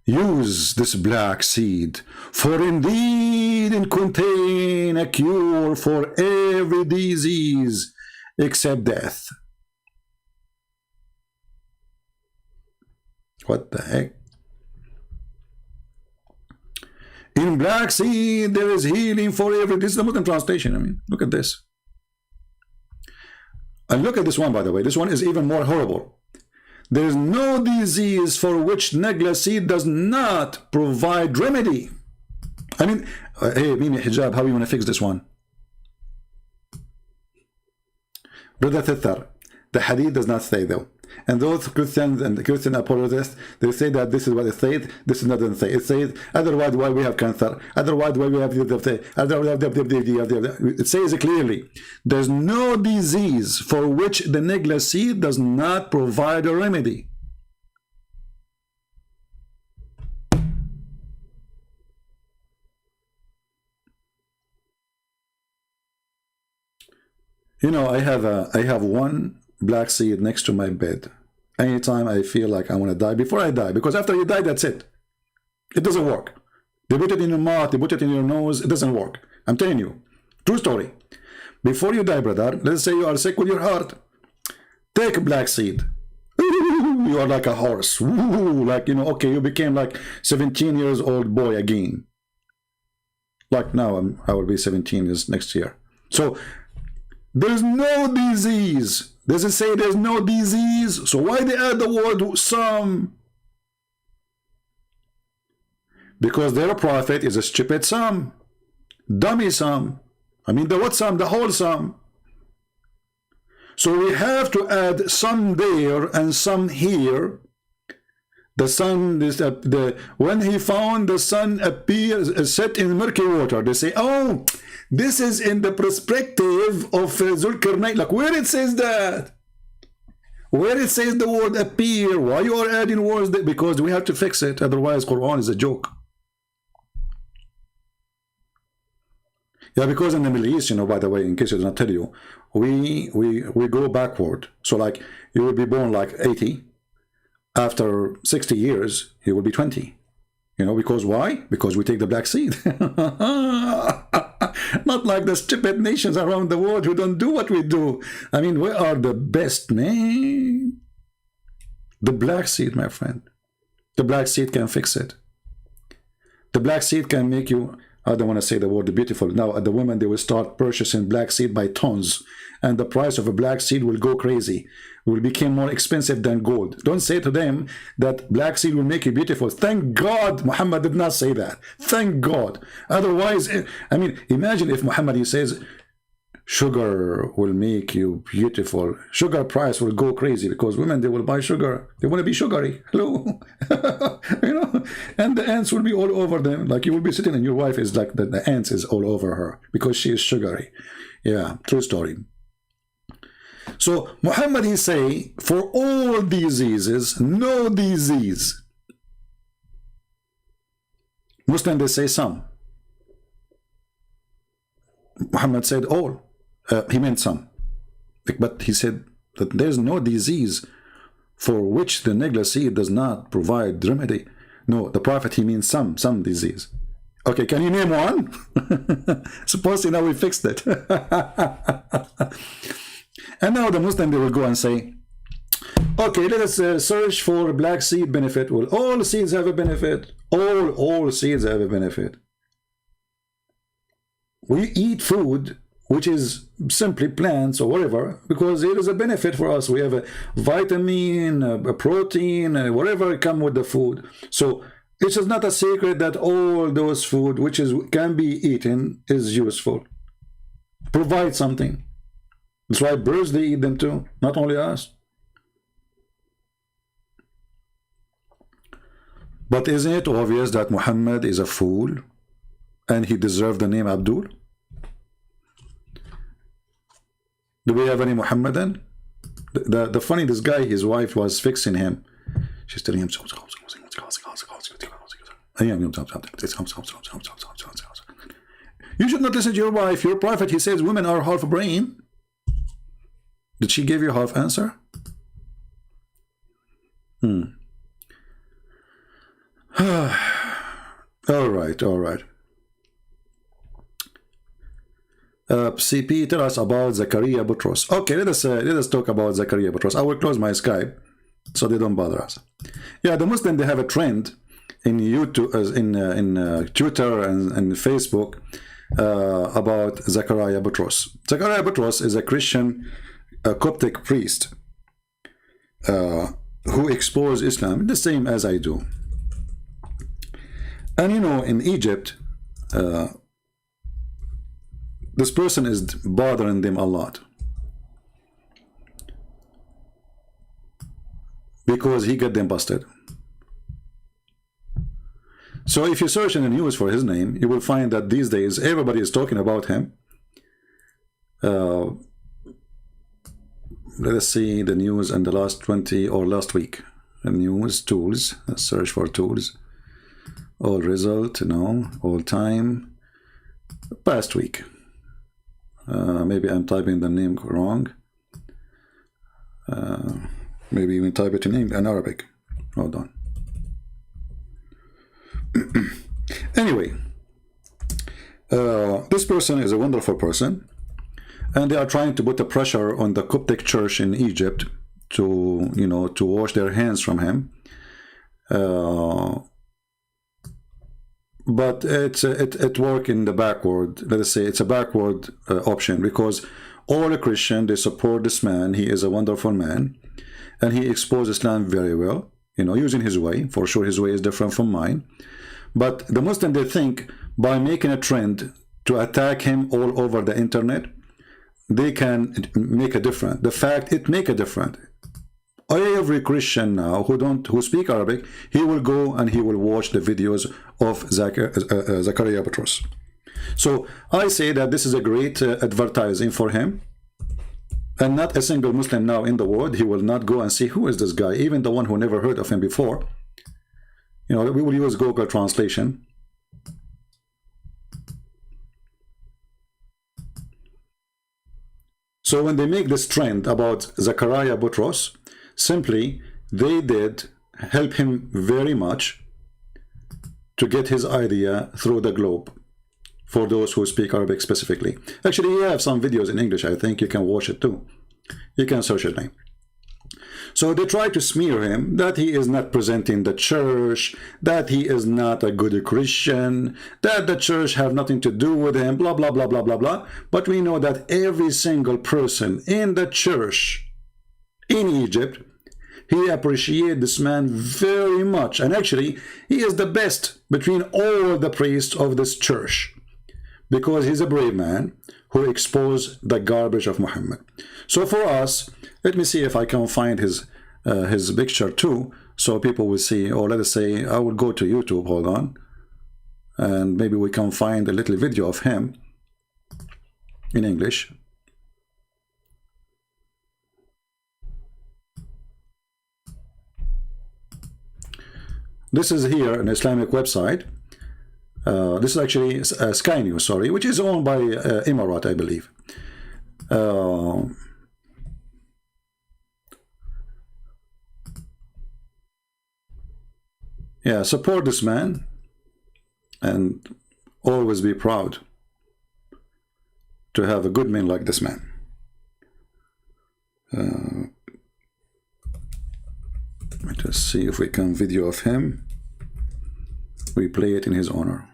Use this black seed, for indeed it contain a cure for every disease except death. What the heck? In black seed there is healing for every. This is the Muslim translation. I mean, look at this. And look at this one, by the way. This one is even more horrible. There is no disease for which Negla seed does not provide remedy. I mean, hey, Mimi Hijab, how you want to fix this one? Brother Thithar, The hadith does not say though. And those Christians and Christian apologists, they say that this is what it says, this is not what it says. It says, otherwise why we have cancer, otherwise why we have it says clearly, there's no disease for which the negla seed does not provide a remedy. You know, I have one black seed next to my bed. Anytime I feel like I want to die, before I die, because after you die, that's it. It doesn't work. They put it in your mouth, they put it in your nose, it doesn't work. I'm telling you, true story. Before you die, brother, let's say you are sick with your heart, take a black seed. You are like a horse. Like, you know, okay, you became like 17 years old boy again. Like now, I will be 17 years next year. So, there's no disease. Does it say there's no disease? So why they add the word some? Because their prophet is a stupid some. Dummy some. I mean, the what some? The whole some. So we have to add some there and some here. The sun is when he found the sun appears set in murky water. They say, oh, this is in the perspective of Zulkarnain. Like where it says that, where it says the word appear. Why you are adding words? Because we have to fix it. Otherwise, Quran is a joke. Yeah, because in the Middle East, you know, by the way, in case I did not tell you, we go backward. So like you will be born like 80. After 60 years, he will be 20. You know, because why? Because we take the black seed. Not like the stupid nations around the world who don't do what we do. I mean, we are the best, man. The black seed, my friend. The black seed can fix it. The black seed can make you, I don't want to say the word beautiful. Now, the women, they will start purchasing black seed by tons. And the price of a black seed will go crazy. It will become more expensive than gold. Don't say to them that black seed will make you beautiful. Thank God Muhammad did not say that. Thank God. Otherwise, I mean, imagine if Muhammad, he says, sugar will make you beautiful. Sugar price will go crazy because women, they will buy sugar. They want to be sugary. Hello. You know, and the ants will be all over them. Like you will be sitting and your wife is like, the ants is all over her because she is sugary. Yeah, true story. So Muhammad, he say, for all diseases, no disease. Muslim, they say some. Muhammad said all. He meant some. But he said that there's no disease for which the negla seed does not provide remedy. No, the Prophet, he means some disease. Okay, can you name one? Supposedly now we fixed it. And now the Muslim, they will go and say, okay, let us search for black seed benefit. Well, all seeds have a benefit. All seeds have a benefit. We eat food which is simply plants or whatever because it is a benefit for us. We have a vitamin, a protein, whatever come with the food. So it is not a secret that all those food which can be eaten is useful. Provide something. That's why birds, they eat them too, not only us. But isn't it obvious that Muhammad is a fool and he deserved the name Abdul? Do we have any Muhammadan? The funny, this guy, his wife was fixing him. She's telling him, you should not listen to your wife. Your prophet, he says women are half brain. Did she give you half answer? All right. CP, tell us about Zakaria Butros. Okay, let us talk about Zakaria Butros. I will close my Skype so they don't bother us. Yeah, the Muslim, they have a trend in YouTube, in Twitter and Facebook about Zakaria Butros. Zakaria Butros is a Christian, a Coptic priest who explores Islam the same as I do. And you know, in Egypt, this person is bothering them a lot. because he got them busted. So if you search in the news for his name, you will find that these days everybody is talking about him. Let us see the news in the last 20 or last week. The news tools, search for tools. All result, no, all time, past week. Maybe I'm typing the name wrong. Maybe even type it in Arabic. Hold on. Anyway, this person is a wonderful person, and they are trying to put the pressure on the Coptic church in Egypt to, you know, to wash their hands from him. But it work in the backward. Let us say it's a backward option, because all the Christian, they support this man. He is a wonderful man, and he exposed Islam very well, you know, using his way. For sure his way is different from mine. But the Muslim, they think by making a trend to attack him all over the internet, they can make a difference. The fact it make a difference. Every Christian now who speak Arabic, he will go and he will watch the videos of Zachariah Petros. So I say that this is a great advertising for him, and not a single Muslim now in the world, he will not go and see who is this guy, even the one who never heard of him before. You know, we will use Google translation. So when they make this trend about Zachariah Petros, simply they did help him very much to get his idea through the globe, for those who speak Arabic specifically. Actually, you have some videos in English. I think you can watch it too. You can search his name. So they try to smear him that he is not presenting the church, that he is not a good Christian, that the church have nothing to do with him, blah, blah, blah, blah, blah, blah. But we know that every single person in the church in Egypt, he appreciates this man very much. And actually, he is the best between all the priests of this church, because he's a brave man who exposed the garbage of Muhammad. So for us, let me see if I can find his picture too, so people will see. Or let us say, I will go to YouTube, hold on, and maybe we can find a little video of him in English. This is here an Islamic website. This is actually Sky News, sorry, which is owned by Emirat, I believe. Yeah, support this man and always be proud to have a good man like this man. Let us see if we can video of him. We play it in his honor.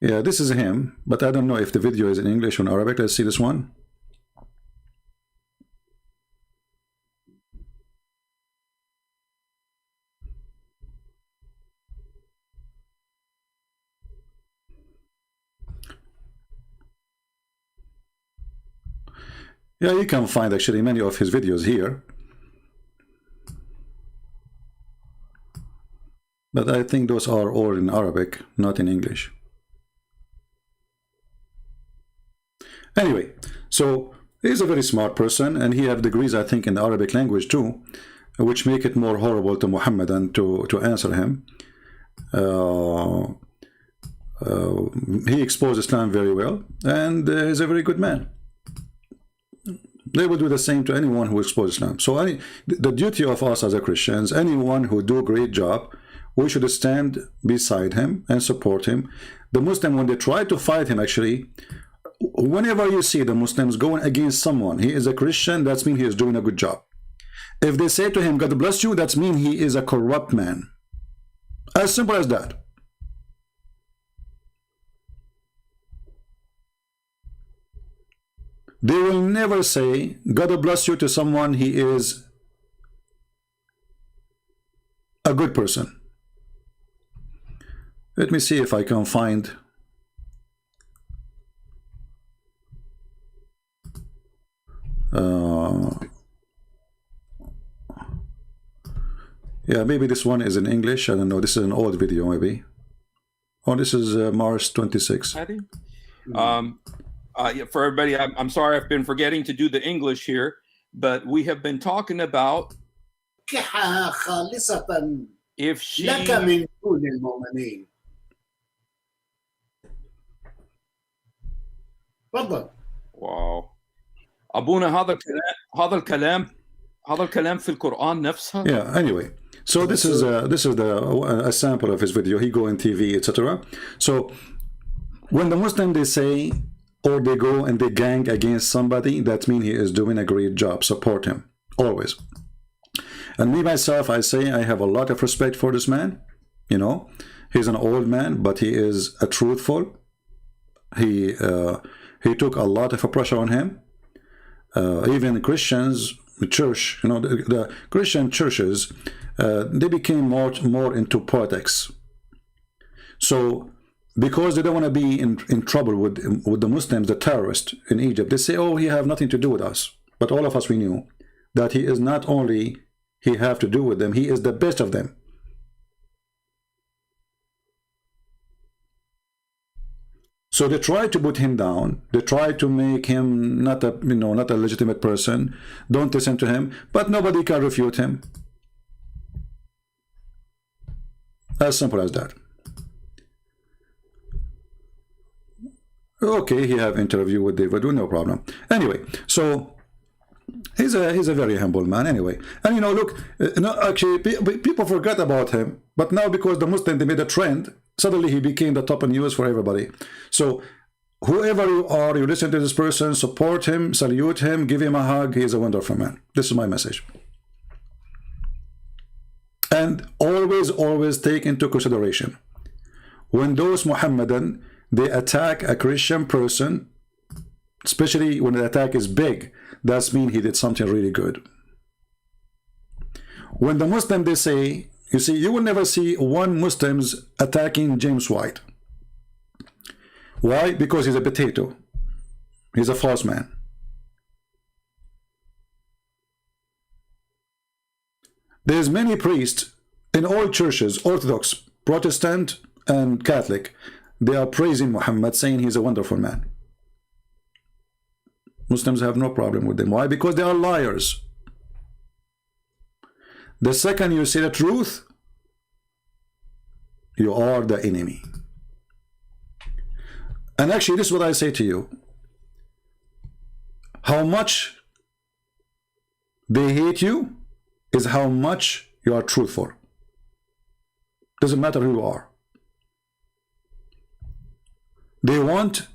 Yeah, this is him, but I don't know if the video is in English or in Arabic. Let's see this one. Yeah, you can find actually many of his videos here. But I think those are all in Arabic, not in English. Anyway, so he's a very smart person, and he have degrees, I think, in the Arabic language too, which make it more horrible to Muhammad and to answer him. He exposed Islam very well, and he's a very good man. They will do the same to anyone who exposes Islam. So the duty of us as a Christians, anyone who do a great job, we should stand beside him and support him. The Muslim, when they try to fight him, actually, whenever you see the Muslims going against someone, he is a Christian, that means he is doing a good job. If they say to him, God bless you, that means he is a corrupt man. As simple as that. They will never say, God bless you to someone, he is a good person. Let me see if I can find. Yeah, maybe this one is in English. I don't know. This is an old video, maybe. Oh, this is March 26. Yeah, for everybody, I'm sorry I've been forgetting to do the English here, but we have been talking about خالصة if she. لك من دون المؤمنين. تفضل. واو. أبونا هذا الكلام في القرآن نفسها. Yeah. Anyway, so this is a sample of his video. He go on TV, etc. So when the Muslim they say or they go and they gang against somebody, that means he is doing a great job. Support him always. And me myself, I say I have a lot of respect for this man. You know, he's an old man, but he is a truthful. He took a lot of pressure on him. Even Christians, the church, you know, the Christian churches, they became more into politics. So because they don't want to be in trouble with the Muslims, the terrorists in Egypt, they say, oh, he have nothing to do with us. But all of us, we knew that he is not only he have to do with them, he is the best of them. So they try to put him down. They try to make him not a legitimate person. Don't listen to him. But nobody can refute him. As simple as that. Okay, he have interview with David, no problem. Anyway, so he's a very humble man. Anyway, and you know, look, actually, people forgot about him, but now because the Muslim they made a trend, suddenly he became the top news for everybody. So whoever you are, you listen to this person, support him, salute him, give him a hug. He is a wonderful man. This is my message. And always take into consideration when those Muhammadan they attack a Christian person, especially when the attack is big, that means he did something really good. When the Muslim they say, you see, you will never see one Muslims attacking James White. Why? Because he's a potato. He's a false man. There's many priests in all churches, Orthodox, Protestant, and Catholic. They are praising Muhammad, saying he's a wonderful man. Muslims have no problem with them. Why? Because they are liars. The second you say the truth, you are the enemy. And actually, this is what I say to you. How much they hate you is how much you are truthful. Doesn't matter who you are. They want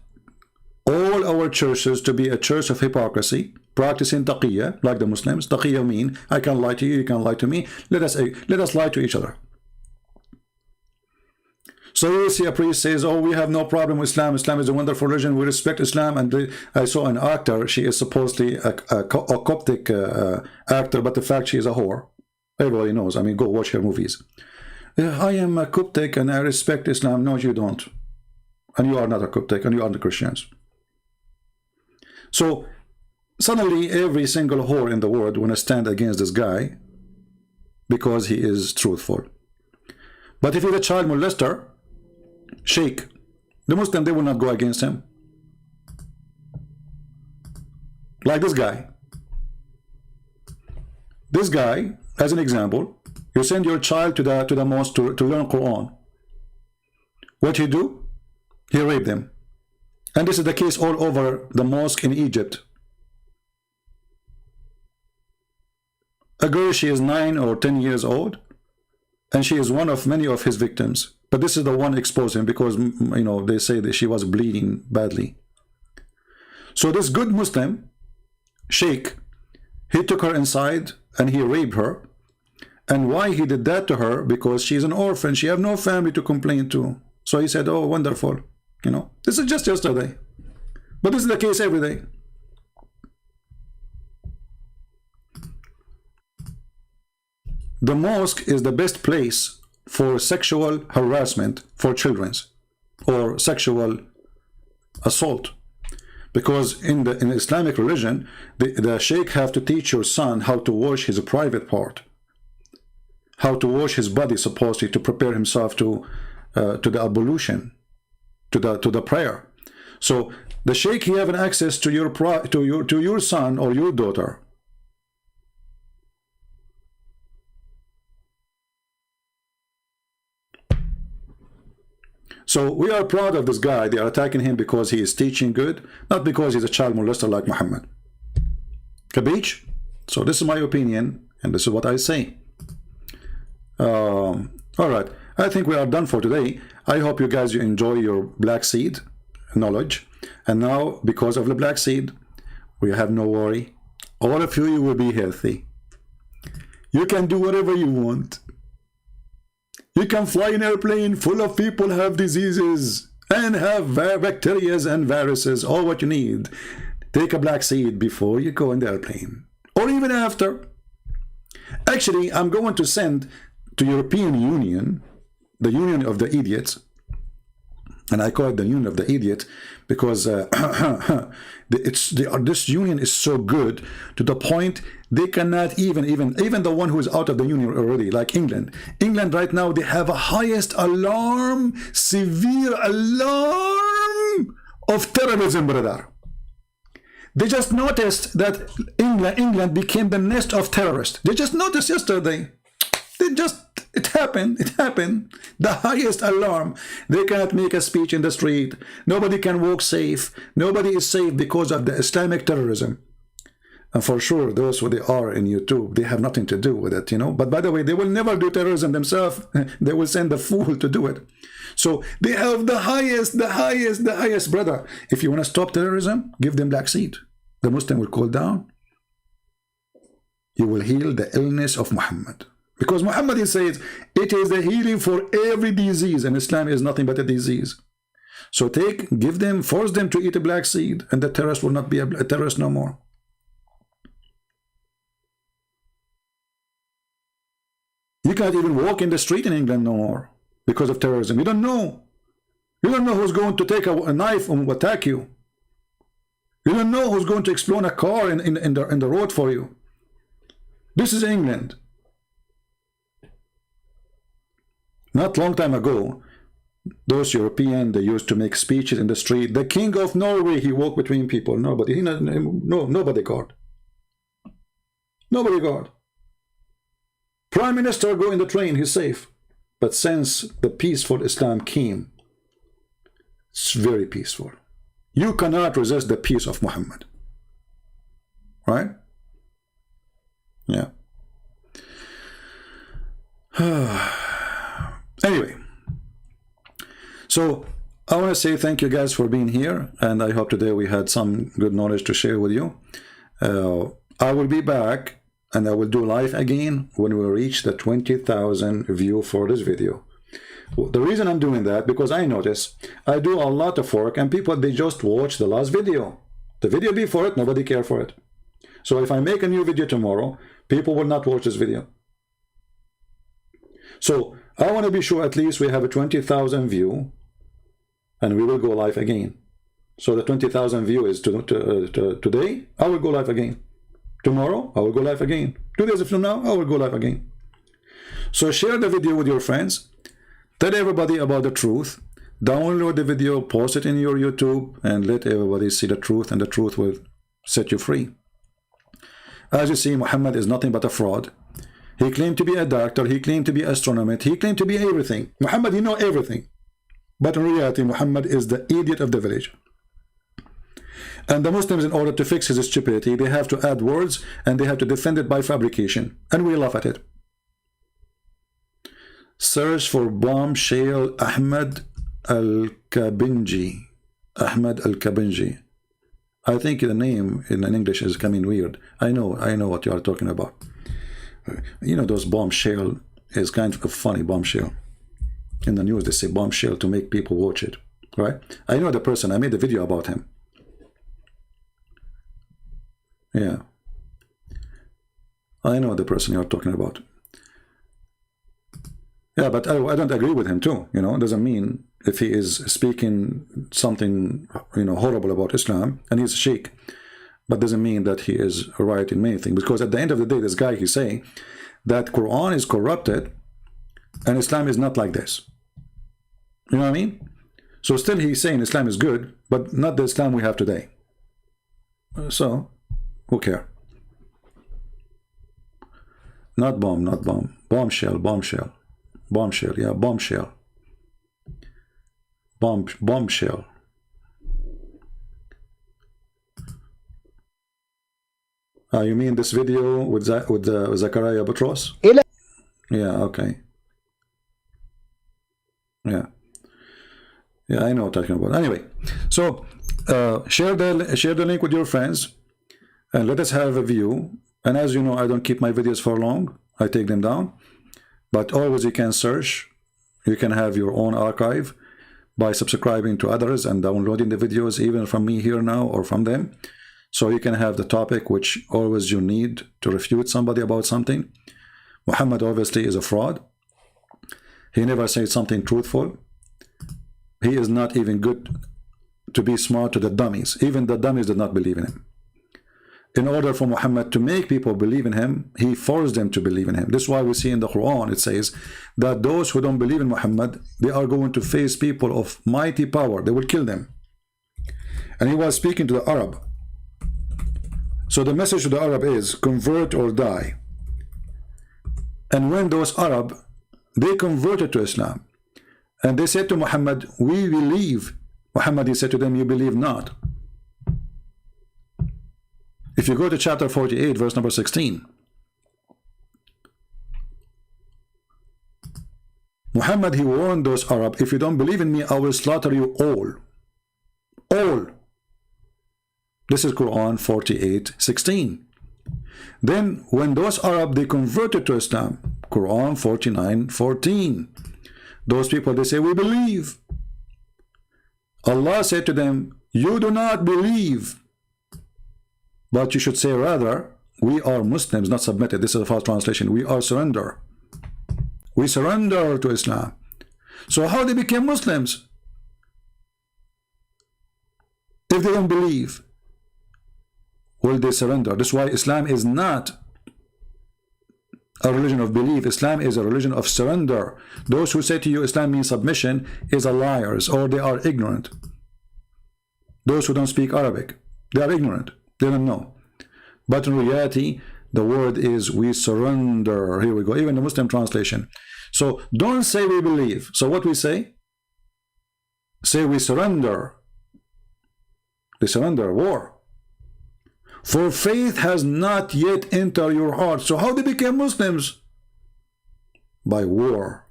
all our churches to be a church of hypocrisy, practicing taqiyya, like the Muslims. Taqiyya mean, I can lie to you, you can lie to me. Let us lie to each other. So you see a priest says, oh, we have no problem with Islam. Islam is a wonderful religion. We respect Islam. And I saw an actor. She is supposedly a Coptic actor, but the fact she is a whore. Everybody knows. I mean, go watch her movies. I am a Coptic and I respect Islam. No, you don't. And you are not a Coptic and you are the Christians. So suddenly every single whore in the world want to stand against this guy because he is truthful. But if he's a child molester, sheikh, the Muslim, they will not go against him. Like this guy. This guy, as an example, you send your child to the mosque to learn Quran. What he do? He raped them. And this is the case all over the mosque in Egypt. A girl, she is 9 or 10 years old, and she is one of many of his victims. But this is the one exposed him because, you know, they say that she was bleeding badly. So this good Muslim, sheikh, he took her inside and he raped her. And why he did that to her? Because she's an orphan. She have no family to complain to. So he said, oh, wonderful. You know, this is just yesterday. But this is the case every day. The mosque is the best place for sexual harassment for children or sexual assault. Because in the Islamic religion, the sheikh have to teach your son how to wash his private part, how to wash his body, supposedly, to prepare himself to the ablution, to the prayer. So the sheikh, he have an access to your son or your daughter. So we are proud of this guy. They are attacking him because he is teaching good, not because he's a child molester like Muhammad. Kabich? So this is my opinion, and this is what I say. All right, I think we are done for today. I hope you guys, you enjoy your black seed knowledge. And now, because of the black seed, we have no worry. All of you will be healthy. You can do whatever you want. You can fly an airplane full of people who have diseases and have bacteria and viruses. All what you need. Take a black seed before you go in the airplane, or even after. Actually, I'm going to send to European Union, the Union of the Idiots, and I call it the Union of the Idiot because this union is so good to the point they cannot even the one who is out of the union already, like England. England right now, they have a highest alarm, severe alarm of terrorism, brother. They just noticed that England became the nest of terrorists. They just noticed yesterday. It happened. The highest alarm. They cannot make a speech in the street. Nobody can walk safe. Nobody is safe because of the Islamic terrorism. And for sure, those who they are in YouTube, they have nothing to do with it, you know. But by the way, they will never do terrorism themselves. They will send a fool to do it. So they have the highest, brother. If you want to stop terrorism, give them black seed. The Muslim will cool down. You will heal the illness of Muhammad. Because Muhammad, he says, it is the healing for every disease, and Islam is nothing but a disease. So force them to eat a black seed, and the terrorist will not be a terrorist no more. You can't even walk in the street in England no more because of terrorism. You don't know. You don't know who's going to take a knife and attack you. You don't know who's going to explode a car in the road for you. This is England. Not long time ago, those Europeans, they used to make speeches in the street. The king of Norway, he walked between people. Nobody guard. Nobody guard. Prime Minister go in the train, he's safe. But since the peaceful Islam came, it's very peaceful. You cannot resist the peace of Muhammad. Right? Yeah. Anyway, so I want to say thank you guys for being here, and I hope today we had some good knowledge to share with you. I will be back, and I will do live again when we reach the 20,000 view for this video. The reason I'm doing that, because I notice I do a lot of work, and people, they just watch the last video. The video before it, nobody care for it. So if I make a new video tomorrow, people will not watch this video. So I want to be sure at least we have a 20,000 view, and we will go live again. So the 20,000 view is today. I will go live again. Tomorrow I will go live again. 2 days from now I will go live again. So share the video with your friends. Tell everybody about the truth. Download the video, post it in your YouTube, and let everybody see the truth, and the truth will set you free. As you see, Muhammad is nothing but a fraud. He claimed to be a doctor, he claimed to be an astronomer, he claimed to be everything. Muhammad, he knows everything. But in reality, Muhammad is the idiot of the village. And the Muslims, in order to fix his stupidity, they have to add words, and they have to defend it by fabrication. And we laugh at it. Search for bombshell Ahmed Al-Kabinji. Ahmed Al-Kabinji. I think the name in English is coming weird. I know what you are talking about. You know, those bombshell is kind of a funny bombshell. In the news, they say bombshell to make people watch it, right? I know the person. I made a video about him. Yeah. I know the person you're talking about. Yeah, but I don't agree with him too. You know, it doesn't mean if he is speaking something, you know, horrible about Islam and he's a sheikh, but doesn't mean that he is right in many things. Because at the end of the day, this guy, he's saying that Quran is corrupted and Islam is not like this. You know what I mean? So still he's saying Islam is good, but not the Islam we have today. So, who care? Not bomb, not bomb. Bombshell, bombshell. Bombshell, yeah, bombshell. Bombshell. You mean this video with Zachariah Butros? Yeah, okay. Yeah. Yeah, I know what I'm talking about. Anyway, so share the link with your friends and let us have a view. And as you know, I don't keep my videos for long. I take them down. But always you can search. You can have your own archive by subscribing to others and downloading the videos even from me here now or from them. So you can have the topic which always you need to refute somebody about something. Muhammad obviously is a fraud. He never said something truthful. He is not even good to be smart to the dummies. Even the dummies did not believe in him. In order for Muhammad to make people believe in him, he forced them to believe in him. This is why we see in the Quran, it says that those who don't believe in Muhammad, they are going to face people of mighty power. They will kill them. And he was speaking to the Arab. So the message to the Arab is, convert or die. And when those Arab, they converted to Islam, and they said to Muhammad, we believe. Muhammad, he said to them, you believe not. If you go to chapter 48, verse number 16, Muhammad, he warned those Arab, if you don't believe in me, I will slaughter you all. All. This is Quran 48:16. Then when those Arab, they converted to Islam, Quran 49:14. Those people, they say, we believe. Allah said to them, you do not believe. But you should say rather, we are Muslims, not submitted. This is a false translation. We are surrender. We surrender to Islam. So how they became Muslims? If they don't believe, will they surrender? This is why Islam is not a religion of belief. Islam is a religion of surrender. Those who say to you Islam means submission is a liars, or they are ignorant. Those who don't speak Arabic, they are ignorant. They don't know. But in reality, the word is we surrender. Here we go. Even the Muslim translation. So don't say we believe. So what we say? Say we surrender. They surrender. War. For faith has not yet entered your heart. So how they became Muslims? By war.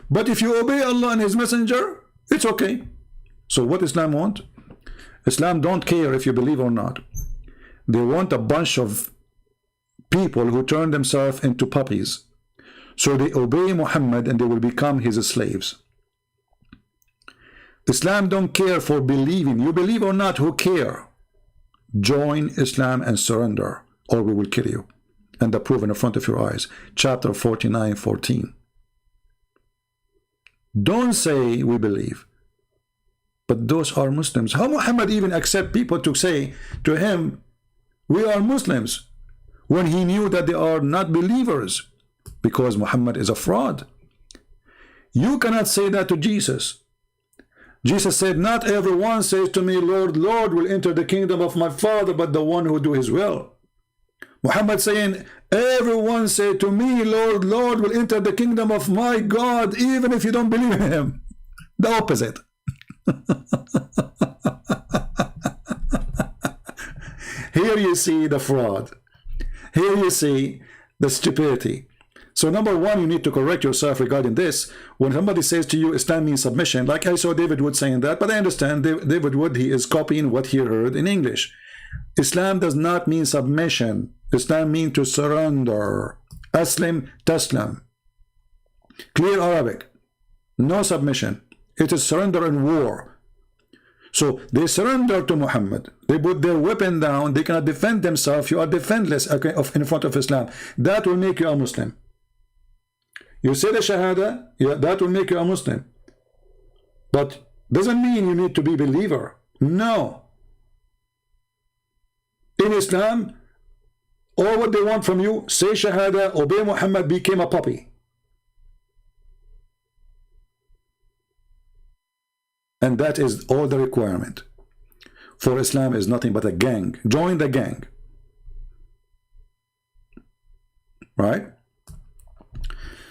But if you obey Allah and His Messenger, it's okay. So what Islam want? Islam don't care if you believe or not. They want a bunch of people who turn themselves into puppies. So they obey Muhammad and they will become his slaves. Islam don't care for believing. You believe or not, who care? Join Islam and surrender, or we will kill you. And the proof in front of your eyes. Chapter 49:14. Don't say we believe. But those are Muslims. How Muhammad even accept people to say to him, we are Muslims, when he knew that they are not believers? Because Muhammad is a fraud. You cannot say that to Jesus. Jesus said, not everyone says to me, Lord, Lord, will enter the kingdom of my Father, but the one who do his will. Muhammad saying, everyone say to me, Lord, Lord, will enter the kingdom of my God, even if you don't believe in him. The opposite. Here you see the fraud. Here you see the stupidity. So number one, you need to correct yourself regarding this. When somebody says to you, Islam means submission, like I saw David Wood saying that, but I understand David Wood, he is copying what he heard in English. Islam does not mean submission. Islam means to surrender. Aslim, taslam. Clear Arabic. No submission. It is surrender and war. So they surrender to Muhammad. They put their weapon down. They cannot defend themselves. You are defenseless in front of Islam. That will make you a Muslim. You say the Shahada, yeah, that will make you a Muslim. But doesn't mean you need to be a believer. No. In Islam, all what they want from you, say Shahada, obey Muhammad, became a puppy. And that is all the requirement. For Islam is nothing but a gang. Join the gang. Right?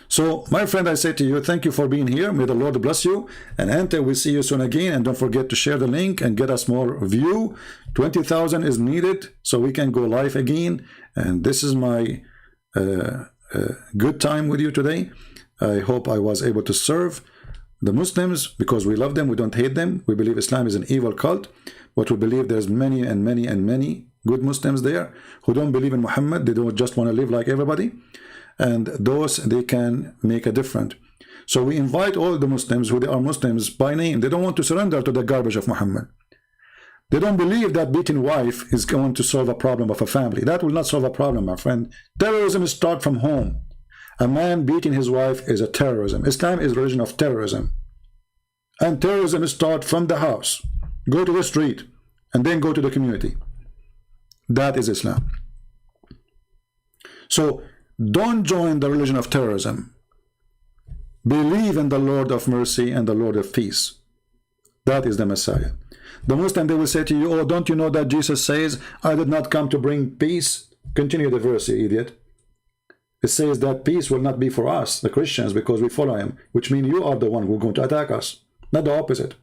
So, my friend, I say to you, thank you for being here. May the Lord bless you. And Ante, we'll see you soon again. And don't forget to share the link and get us more view. 20,000 is needed so we can go live again. And this is my good time with you today. I hope I was able to serve the Muslims because we love them. We don't hate them. We believe Islam is an evil cult. But we believe there's many and many and many good Muslims there who don't believe in Muhammad. They don't just want to live like everybody. And those, they can make a difference. So we invite all the Muslims who they are Muslims by name. They don't want to surrender to the garbage of Muhammad. They don't believe that beating wife is going to solve a problem of a family. That will not solve a problem, my friend. Terrorism starts from home. A man beating his wife is a terrorism. Islam is a religion of terrorism. And terrorism starts from the house. Go to the street and then go to the community. That is Islam. So don't join the religion of terrorism. Believe in the Lord of mercy and the Lord of peace. That is the Messiah. The Muslim, they will say to you, oh, don't you know that Jesus says, I did not come to bring peace? Continue the verse, you idiot. It says that peace will not be for us, the Christians, because we follow him, which means you are the one who are going to attack us, not the opposite.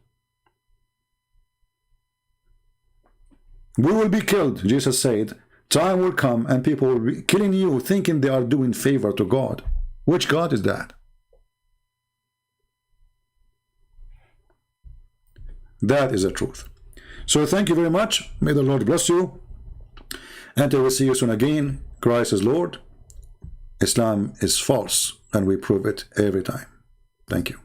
We will be killed, Jesus said. Time will come and people will be killing you, thinking they are doing favor to God. Which God is that? That is the truth. So thank you very much. May the Lord bless you. And I will see you soon again. Christ is Lord. Islam is false, and we prove it every time. Thank you.